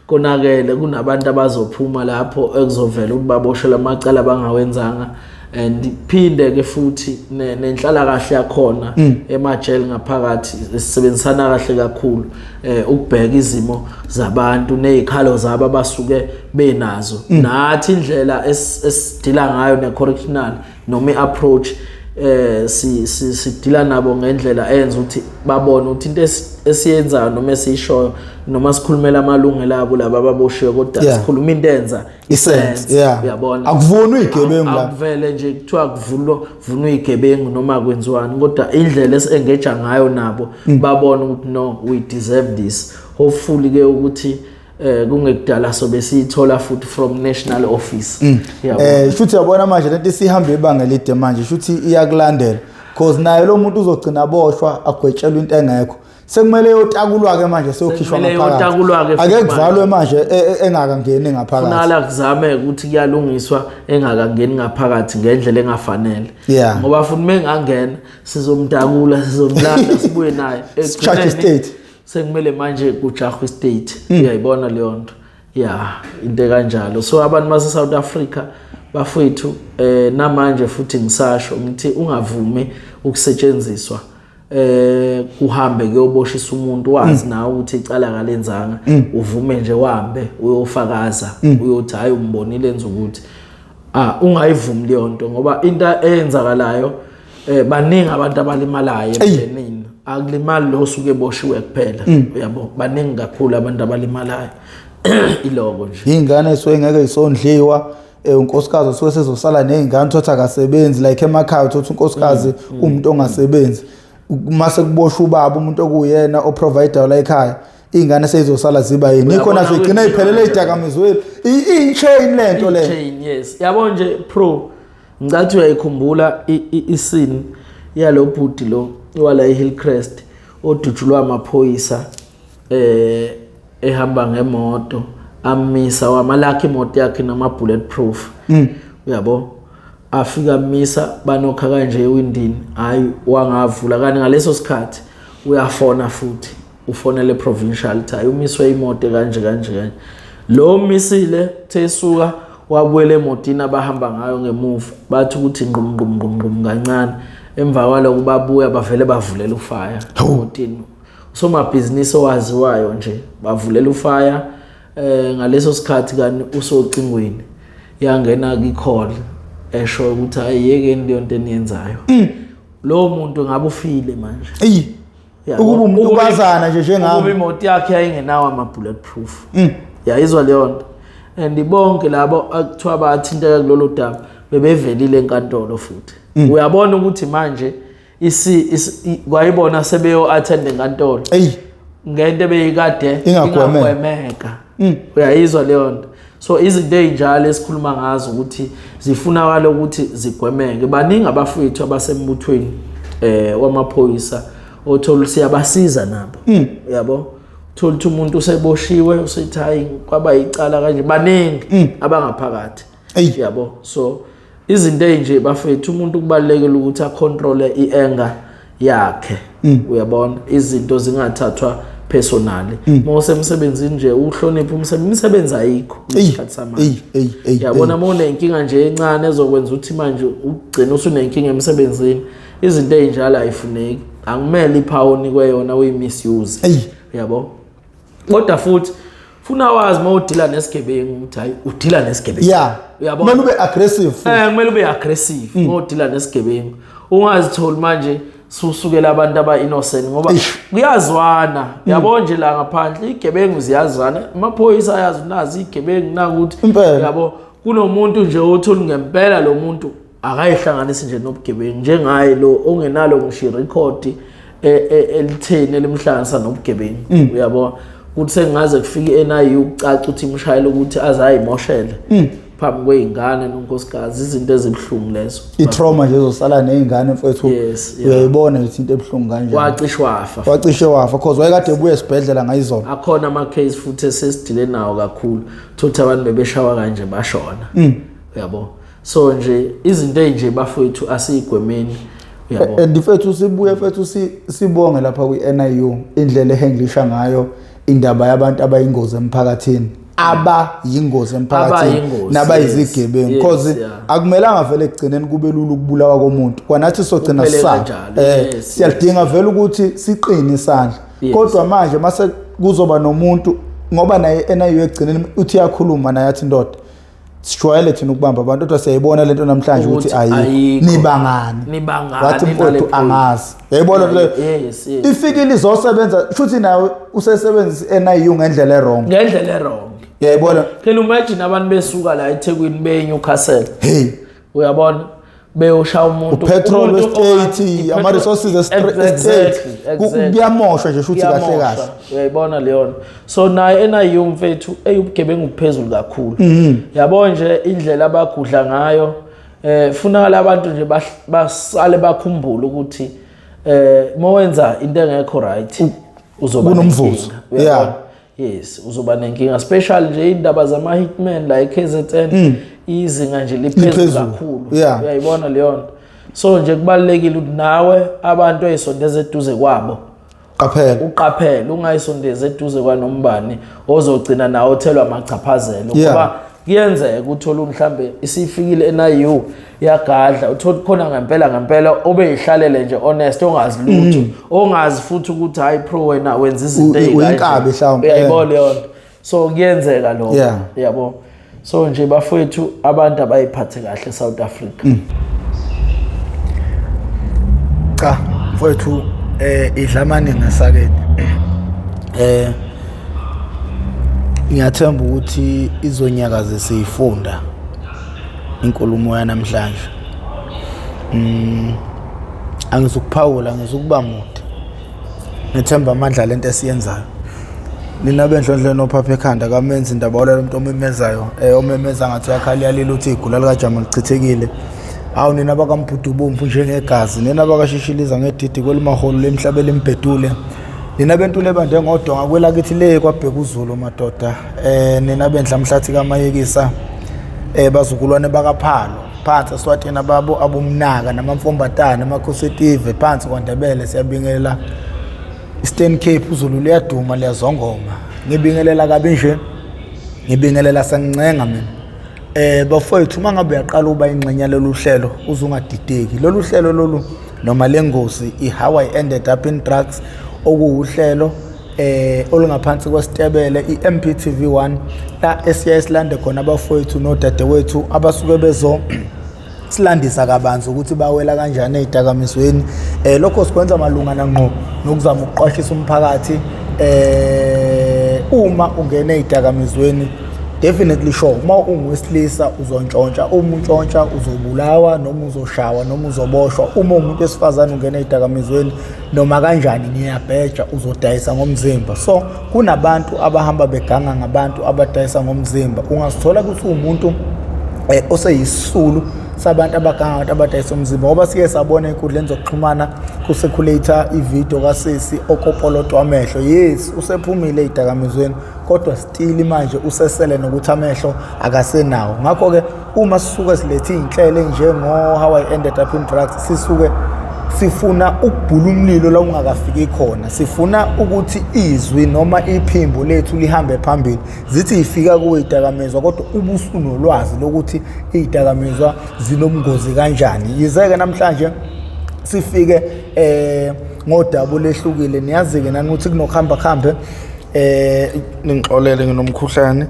konakele kunabantu abazophuma lapho ekuzovela ukuthi baboshela amacala bangawenzanga and phinde ke futhi nenhlala kahle yakhona emajele ngaphakathi sisebenzisana kahle kakhulu ukubheka izimo zabantu nezikhalo zabo abasuke benazo nathi indlela esidila ngayo ne-correctional noma i-approach sidila nabo ngendlela eyenza ukuthi babone ukuthi into esiyenzayo noma esishoyo noma sikhulumela amalungelo abo laba ababoshiwe kodwa sikhuluma into enza isense uyabona akuvunwa igebengu la akuvele nje kuthiwa kuvunwa igebengu noma kwenziwani kodwa indlela esengeja ngayo nabo babona ukuthi no we deserve this hopefully ke ukuthi kungekudala sobe siyithola futhi from national office futhi yabona manje lento sihambe ibanga lide manje futhi iyakulandela because naye lo muntu uzogcina aboshwa agwetshelwe into engekho sekumele yotakulwa ke manje seyokhishwa ngaphakathi ake kuvalwe manje engakangeni ngaphakathi kunala kuzame ukuthi kuyalungiswa engakangeni ngaphakathi ngendlela engafanele ngoba futhi mengangena sizomtakula sizomlanda sibuye naye state sekumele manje kujahwe state uyayibona leyo nto into kanjalo so abantu base South Africa bafethu namanje futhi ngisasho ngithi ungavumi ukusetshenziswa kuhambe kuyoboshisa umuntu wazi nawe ukuthi icala kalenzanga uvume nje wahambe uyofakaza uyothi hayi umbonile enza ukuthi ungayivumi leyo nto ngoba into eyenzakalayo baningi abantu abalimalayo emndenini akulimali lo suke eboshiwe kuphela uyabo baningi kakhulu abantu abalimalayo iloko nje ingane esuke ngeke isondliwa unkosikazi osuke sezosala nezingane uthatha akasebenzi like emakhaya uthatha unkosikazi umuntu ongasebenzi mase kuboshwa ubaba umuntu okuyena oprovider la ekhaya ingane sezosala ziba yini ikhona zigcina iphelele idakamizweni i-chain lento le chain yes yabo nje pro ngicathi uyayikhumbula isini yalo bhuti lo wala eHillcrest odutshulwa amaphoyisa ehamba ngemoto amisa wamalakha imoto yakhe nama bulletproof uyabo afika amisa banokha kanje ewindini hayi wangavula kanti ngaleso sikhathi uyafona futhi ufonele provincial hayi umiswe imoto kanje lo misile thesuka wabuyele emotini abahamba ngayo ngemuva bathi ukuthi ngqum kancane emva kwaloko babuya bavele bavulela ufire emotini somabhizinisi owaziwayo nje bavulela ufire ngaleso sikhathi kanti usocingweni yangena ki-call esho ukuthi ayiyekeni leyo nto eniyenzayo lo muntu ngabe ufile manje ukuba umuntu bazana nje njengami ukuba imoto yakhe yayingenawo ama bulletproof yayizwa leyo nto and bonke labo akuthiwa bathinteka kulolu daba bebevelile enkantolo futhi uyabona ukuthi manje kwayibona sebeyo attend enkantolo ngento beyikade ingagwemeka uyayizwa leyo nto so izinto ezinjalo esikhuluma ngazo ukuthi zifunakala ukuthi zigwemeke baningi abafowethu abasembuthweni wamaphoyisa othola siyabasiza nabo yabo thola umuntu useboshiwe usethi hayi kwaba icala kanje baningi abangaphakathi yabo so izinto ezinje bafethu umuntu kubalekela ukuthi acontrole ianger yakhe uyabona izinto zingathathwa personally mose emsebenzini nje uhlonipha umsebenzi ayikho isikhathi samanje yabona mona inkinga nje encane ezokwenza ukuthi manje ugcina usunenkinga emsebenzini izinto ezinjalo ayifuneki angimele iphawoni kweyona uyimisuse yabo kodwa futhi funa wazi mawudila nesigebengu ukuthi hayi udila nesigebengu uyabona kumele ube aggressive kumele ube aggressive mawudila nesigebengu ungazitholi manje susukela abantu aba innocent ngoba kuyazwana yabo nje la ngaphandle igebengu ziyazwana amaphoyisa ayazi nazi igebengu nakuthi yabo kunomuntu nje othola ngempela lo muntu akayihlanganisi nje nobugebengu njengaye lo ongenalo ngisho record elitheni elimhlanganisa nobugebengu uyabo ukuthi sengaze kufike NIU ucaca ukuthi imshayelo ukuthi azayimoshele phambi kweingane nonkosikazi izinto ezibhlungu lezo itrauma nje ezosala nezingane mfethu uyayibona ukuthi into ebhlungu kanjani wacishe wafa cause wayekade ebuye esibhedlela ngayizona akhona ama case futhi esesidile nawo kakhulu thothi abantu bebeshawa kanje bashona uyabo so nje izinto ezinje bafowethu asiyigwemeni uyabo and mfethu sibuye mfethu sibonge lapha kwi-NIU indlela ehenglisha ngayo indaba yabantu abayingozi emphakathini abayingozi emphakathini nabayizigebengu because akumelanga vele ekugcineni kube lula ukubulawa komuntu kwanathi sogcina siyadinga vele ukuthi siqine isandla kodwa manje mase kuzoba nomuntu ngoba naye NIU ekugcineni uthi yakhuluma naye athi ndoda sijwayele thina ukubamba abantu kodwa siyayibona lento namhlanje ukuthi ayikho nibangani wathi mfowethu angazi yayibona le ifikile izosebenza futhi nawe usesebenzisa NIU ngendlela wrong yayibona phela imagine abantu besuka la eThekwini beyeNewcastle uyabona beyosha umuntu petrol estate ama resources estate kuyamoshwa nje futhi kahle kahle uyayibona leyo so naye NIU mfethu eyubugebengu kuphezulu kakhulu yabo nje indlela abagudla ngayo funakala abantu nje basale bakhumbula ukuthi mowenza into engekho right uzoba nomvuzo yes uzoba nenkinga especially nje indaba zama hitmen la eKZN izinga nje liphezulu kakhulu uyayibona leyo so nje kubalekile ukuthi nawe abantu oyisondeze eduze kwabo uqaphele ungayisondeze eduze kwanombani ozogcina nawe othelwa amachaphazelo ngoba kuyenzeka uthola mhlambe isifikile NIU yagadla uthola khona ngempela obeyihlalele nje honest ongazi lutho ongazi futhi ukuthi hayi pro wena wenza izinto uyinkabi mhlawumbe uyayibona leyo so kuyenzeka lokho yabo so nje bafowethu abantu abayiphathe kahle South Africa cha mfowethu idlamani ngasakeni ngiyathemba ukuthi izonyakaze siyifunda inkulumo yanamhlanje angizukuphawula ngizokuba mude ngithemba amandla lento esiyenzayo nina bendlondle nophapha ekhanda kamenza indaba olalo umuntu omemezayo omemeza ngathi yakhala yalile uthi igula lika Jama lichithekile awu nina bakaMbhudu Bomvu njengegazi nina bakashishiliza ngedidi kwelimaholo lemhlabela embedule nina bentule bande ngodonga kwelakithi le kwabheka uZulu madoda nina bendla mhlathi kaMayekisa bazukulwane bakaPhalo phansi eSwatini abomnaka namamfombatana amakhosetive phansi kwaNdebele siyabingelela Eastern Cape uZulu liyaduma liyazongoma ngibingelela kabi nje ngibingelela sancenga mina bafowethu mangabe uyaqala uba ingxenye loluhlelo uzungadideki lolu hlelo lolu noma lengozi iHow I Ended Up in Drugs okuhlelo olungaphansi kwesitebele iMPTV1 la esiya isilande khona abafowethu nodadewethu abasuke bezo silandisa kabanzi ukuthi bawela kanjani ezidakamizweni lokho sikwenza malungana ngqo nokuzama ukuqwashisa umphakathi uma ungena ezidakamizweni definitely sure uma ungowesilisa uzontshontsha uma untshontsha uzobulawa noma uzoshawa noma uzoboshwa uma umuntu wesifazane ungena ezidakamizweni noma kanjani ngiyabheja uzodayisa ngomzimba so kunabantu abahamba beganga ngabantu abadayisa ngomzimba ungasithola ukuthi umuntu oseyisisulu sabantu abaganga abantu abadayisa umzimba ngoba sike sabona enkundleni zokuxhumana kucirculator ivideo kasisi okopoloto amehlo yes usephumile ezidakamizweni kodwa still manje usesele nokuthi amehlo akasenawo ngakho ke uma sisuke silethe inhlelo njengo How I Ended Up in Drugs sisuke sifuna ukubhula umlilo la ungakafiki khona sifuna ukuthi izwi noma iphimbo lethu lihambe phambili zithi ifika kuyidakamizwa kodwa ubusunolwazi lokuthi izidakamizwa zinomngozi kanjani yizeke namhlanje sifike ngodaba lehlukile niyazi ke nani ukuthi kunokuhamba khambe ningixolele nginomkhuhlane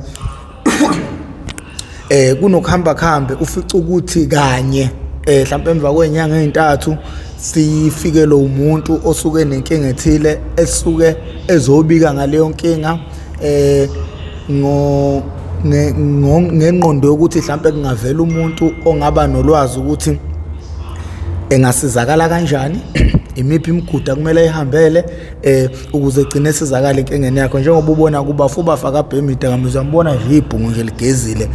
kunokuhamba khambe ufica ukuthi kanye mhlawumbe emva kwenyanga ezintathu sifike lo umuntu osuke nenkinga ethile esuke ezobika ngaleyo nkinga ngengqondo yokuthi mhlawumbe kungavela umuntu ongaba nolwazi ukuthi engasizakala kanjani imiphi imigudu kumele ihambele ukuze igcine sizakala enkingeni yakho njengoba ubona kubafu bafaka bhemi idakamizwa ngibona nje ibhungu nje ligezile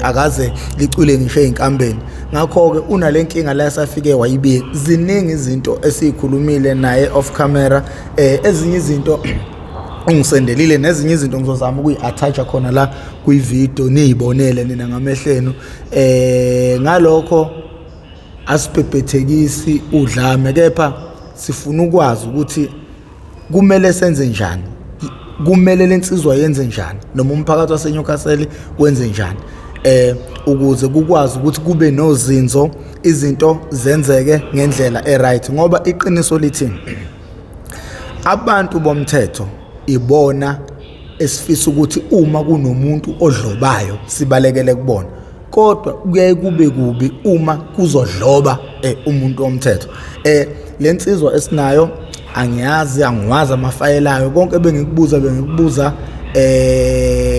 akaze licwile ngisho einkambeni ngakho ke unalenkinga la safike wayibika ziningi izinto esikhulumile naye off camera ezinye izinto ungisendelile nezinye izinto ngizozama ukuyi-attach khona la kwivideo niyibonele nina ngamehlenu ngalokho asibhebhethekisi udlame kepha sifuna ukwazi ukuthi kumele senze njani kumele lensizwa yenze njani noma umphakathi waseNewcastle wenze njani ukuze kukwazi ukuthi kube nozinzo izinto zenzeke ngendlela eright ngoba iqiniso lithi abantu bomthetho ibona esifisa ukuthi uma kunomuntu odlobayo sibalekele kubona kodwa kuyaye kube kubi uma kuzodloba umuntu womthetho lensizwa esinayo angiyazi angiwazi amafayela ayo konke bengikubuza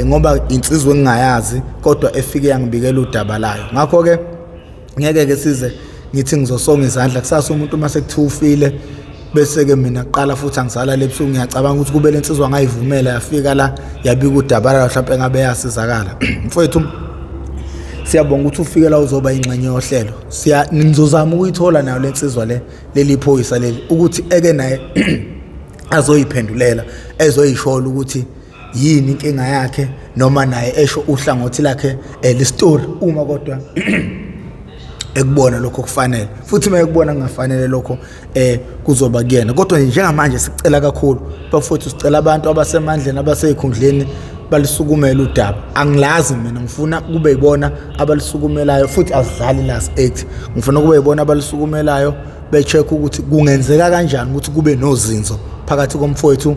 ngoba insizwe engingayazi kodwa efike yangibikela udaba layo ngakho ke ngeke ke size ngithi ngizosonga izandla kusasa umuntu mase kuthiwa ufile bese ke mina qala futhi angisala lebusuku ngiyacabanga ukuthi kube lensizwa ngayivumela yafika la yabika udaba layo mhlawumbe ngabe yasizakala mfowethu siyabonga ukuthi ufike la uzoba ingxenye yohlelo nizozama ukuyithola nayo lensizwa leli phoyisa leli ukuthi eke naye azoyiphendulela ezoyishola ukuthi yini inkinga yakhe noma naye esho uhlangothi lakhe le-story uma kodwa ekubona lokho kufanele futhi uma ekubona kungafanele lokho kuzoba kuyena kodwa njengamanje sicela kakhulu bafowethu sicela abantu abasemandleni abaseyikhundleni balisukumela udaba angilazi mina ngifuna kube yibona abalisukumelayo futhi azidlali last 8 ngifuna kube yibona abalisukumelayo becheck ukuthi kungenzeka kanjani ukuthi kube nozinzo phakathi komfowethu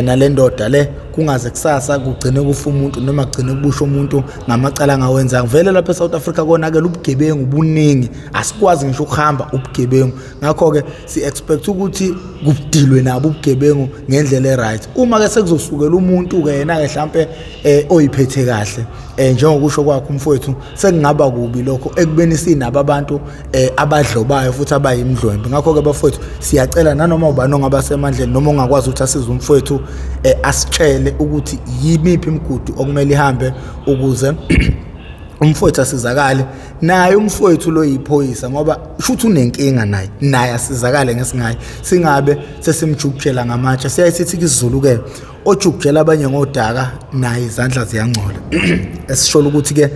nalendoda le kungaze kusasa kugcine kufa umuntu noma kugcine kubusha umuntu ngamacala ngawenza ngivele lapha eSouth Africa konakela ubugebengu buningi asikwazi ngisho ukuhamba ubugebengu ngakho ke si expect ukuthi kubudilwe nabo ubugebengu ngendlela eright uma ke sekuzosukela umuntu ke yena ke mhlambe oyiphethe kahle njengokusho kwakho umfowethu sekungaba kubi lokho ekubeni sinabo abantu abadlobayo futhi abayimdlwembe ngakho ke bafowethu siyacela nanoma ubani ongabasemandleni noma ongakwazi ukuthi asize umfowethu asitshele ukuthi yimiphi imigudu okumele ihambe ukuze umfowethu asizakale naye umfowethu lo yiphoyisa ngoba shuthi unenkinga naye asizakale ngesingayi singabe sesimjukjela ngamatshe siyayisithi kizulu ke ojukjela abanye ngodaka naye izandla ziyangcola esishola ukuthi ke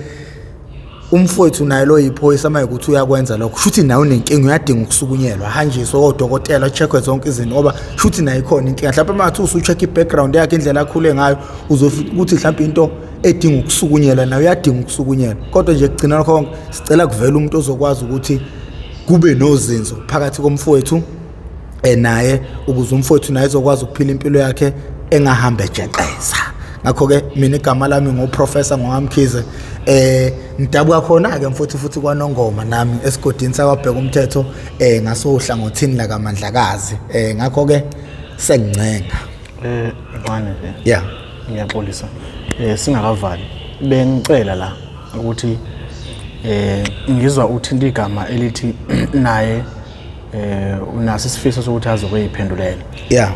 umfowethu naye lo yiphoyisa manje ukuthi uyakwenza lokho shuthi nawe unenkinga uyadinga ukusukunyelwa hanjiswe kodokotela checkwe zonke izinto ngoba shuthi naye ikhona inkinga mhlawumbe mathi usu-check i-background yakhe indlela akhule ngayo uzofika ukuthi mhlawumbe into edinga ukusukunyelwa nawe uyadinga ukusukunyelwa kodwa nje kugcina konke sicela kuvela umuntu ozokwazi ukuthi kube nozinzo phakathi komfowethu naye ukuze umfowethu naye ezokwazi ukuphila impilo yakhe engahamba ejeqeza ngakho-ke mina igama lami ngoprofessor Ngongamkhize ngidabuka khona-ke futhi kwanongoma nami esigodini sakwabheka umthetho ngasohlangothini lakamandlakazi ngakho-ke sengincenga Mfana nje yeah ngiyaxolisa singakavali bengicela la ukuthi ngizwa uthinta igama elithi naye unaso isifiso sokuthi azokuyiphendulela yeah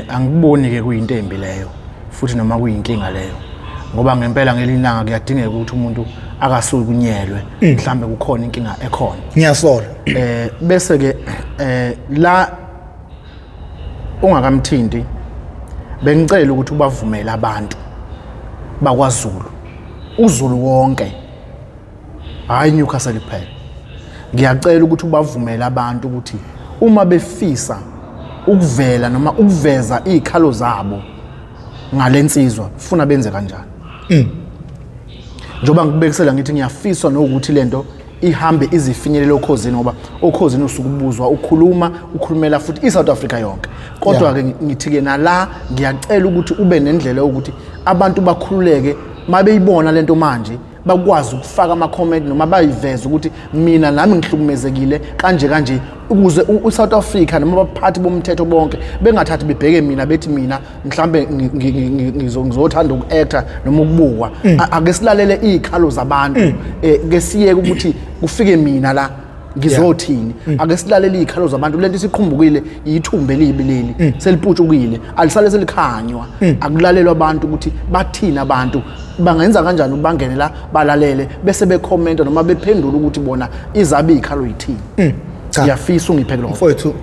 angikuboni ke kuyinto embi leyo futhi noma kuyinkinga leyo ngoba ngempela ngelinanga kuyadingeka ukuthi umuntu akasukunyelwe mhlambe kukhona inkinga ekhona ngiyasola bese ke la ungakamthinti bengicela ukuthi ubavumele abantu bakwaZulu uZulu wonke hayi Newcastle kuphela ngiyacela ukuthi ubavumele abantu ukuthi uma befisa ukuvela noma ukuveza izikhalo zabo ngalensizwa ufuna benze kanjani njoba ngikubekisela ngithi ngiyafiswa nokuthi lento ihambe izifinyelele okhosini ngoba okhosini usukubuzwa ukhulumela futhi iSouth Africa yonke kodwa ke ngithi ke nala ngiyacela ukuthi ube nendlela ukuthi abantu bakhululeke mabeyibona lento manje bakwazi ukufaka ama comment noma bayiveze ukuthi mina nami ngihlukumezekile kanje ukuze uSouth Africa noma abaphathi bomthetho bonke bengathathi bebheke mina bethi mina mhlambe ngizothanda ukuactor noma ukubukwa ake silalele izikhalo zabantu ke siyeke ukuthi kufike mina la ngizothini ake silalele izikhalo zabantu lento siqhumbukile yithumbe libi leli seliputshukile alisale selikhanywa akulalelwa abantu ukuthi bathini abantu bangenza kanjani ubangene la balalele bese bekhomenta noma bephendula ukuthi bona izabe izikhalo yithini ngiyafisa ungiphe lokho mfowethu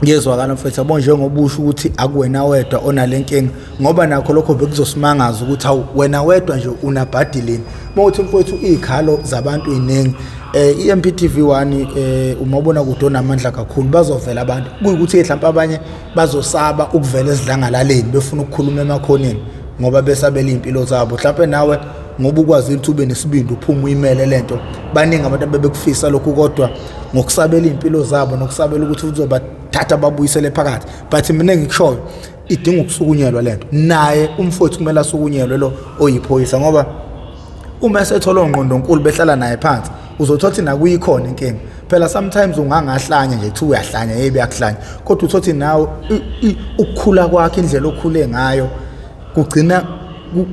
ngiyezwakala mfowethu yabo njengobusho ukuthi akuwena wedwa onalenkinga ngoba nakho lokho bekuzosimangaza ukuthi awu wena wedwa nje unabhadilini mawuthi mfowethu izikhalo zabantu iningi iMPTV1 umabona kude onamandla kakhulu bazovela abantu kuyikuthi mhlawumbe abanye bazosaba ukuvela ezidlangalaleni befuna ukukhuluma emakhoneni ngoba besabela impilo zabo mhlawumbe nawe ngoba ukwazi ukuthi ube nesibindi uphuma uyimele lento baningi abantu abebekufisa lokhu kodwa ngokusabela impilo zabo nokusabela ukuthi uzobathatha babuyisele phakathi but mina ngikushoyo idinga ukusukunyelwa lento naye umfowethu kumele asukunyelwe lo oyiphoyisa ngoba uma esethola ongqondo nkulu behlala naye phansi uzothothi nakuyikhona inkinga phela sometimes ungangahlanya nje kuthi uyahlanya yebe yakuhlanya kodwa uthothi nawe ukukhula kwakhe indlela okhule ngayo kugcina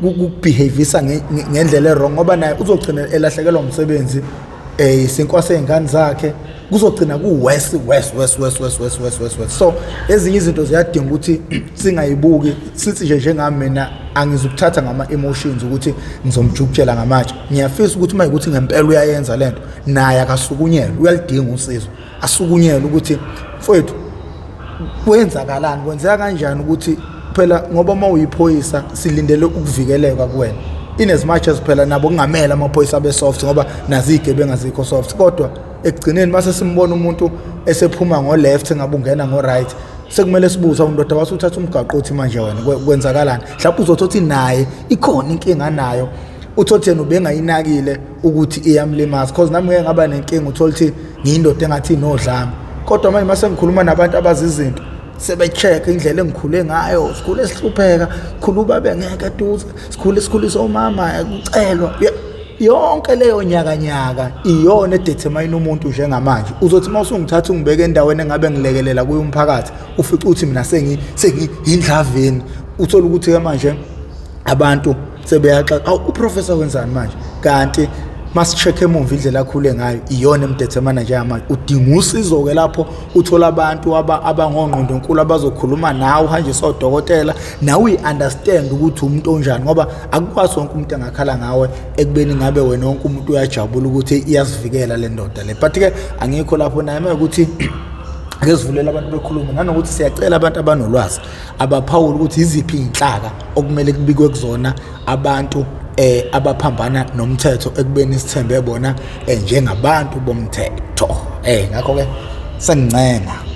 ukubehavisa ngendlela wrong ngoba naye uzogcina elahlekelwa umsebenzi isinkwa sezingane zakhe kuzogcina kuwest so ezinye izinto ziyadinga ukuthi singayibuki sithi nje njengami mina angizukuthatha ngama emotions ukuthi ngizomjukjela ngamatshe ngiyafisa ukuthi uma ukuthi ngempela uyayenza lento naye akasukunyelwe uyalidinga usizo asukunyelwe ukuthi mfowethu kwenzakalani kwenzeka kanjani ukuthi phela ngoba uma uyiphoyisa silindele ukuvikeleka kuwena in as much as phela nabo kungamela amaphoyisa abe soft ngoba nazigebenga zikho soft kodwa ekugcineni mase simbona umuntu esephuma ngo left ngabe ungena ngo right sekumele sibuza undoda wasuthatha umgaqo uthi manje wena kwenzakalani mhlawumbe uzothothi naye ikhona inkinga nayo uthothi yena ubengayinakile ukuthi iyamlimaza because nami ngeke ngaba nenkinga uthola ukuthi ngiyindoda engathi inodlame kodwa manje mase ngikhuluma nabantu abazizinto sebecheck indlela engikhule ngayo sikhule sihlupheka khuluba bengeke eduze sikhule somama ukucelwa yonke leyo nyaka iyona edetermine umuntu njengamanje uzothi mawusungithatha ungibeke endaweni engabe ngilekelela kuyo umphakathi ufica ukuthi mina sengiyindlaveni uthola ukuthi ke manje abantu sebeyaxa uprofessor wenzani manje kanti masicheck emuva indlela akhule ngayo iyona emdethemana nje manje udinga usizo ke lapho uthola abantu abangongqondo enkulu abazokhuluma nawe uhanjiswa udokotela nawe uyi-understand ukuthi umuntu onjani ngoba akukwazi wonke umuntu angakhala ngawe ekubeni ngabe wena wonke umuntu uyajabula ukuthi iyasivikela le ndoda le but ke angikho lapho naye manje ake sivulela abantu bekhuluma nanokuthi siyacela abantu abanolwazi abaphawula ukuthi iziphi inhlaka okumele kubikwe kuzona abantu abaphambana nomthetho ekubeni sithembe bona njengabantu bomthetho ngakho ke sengincenga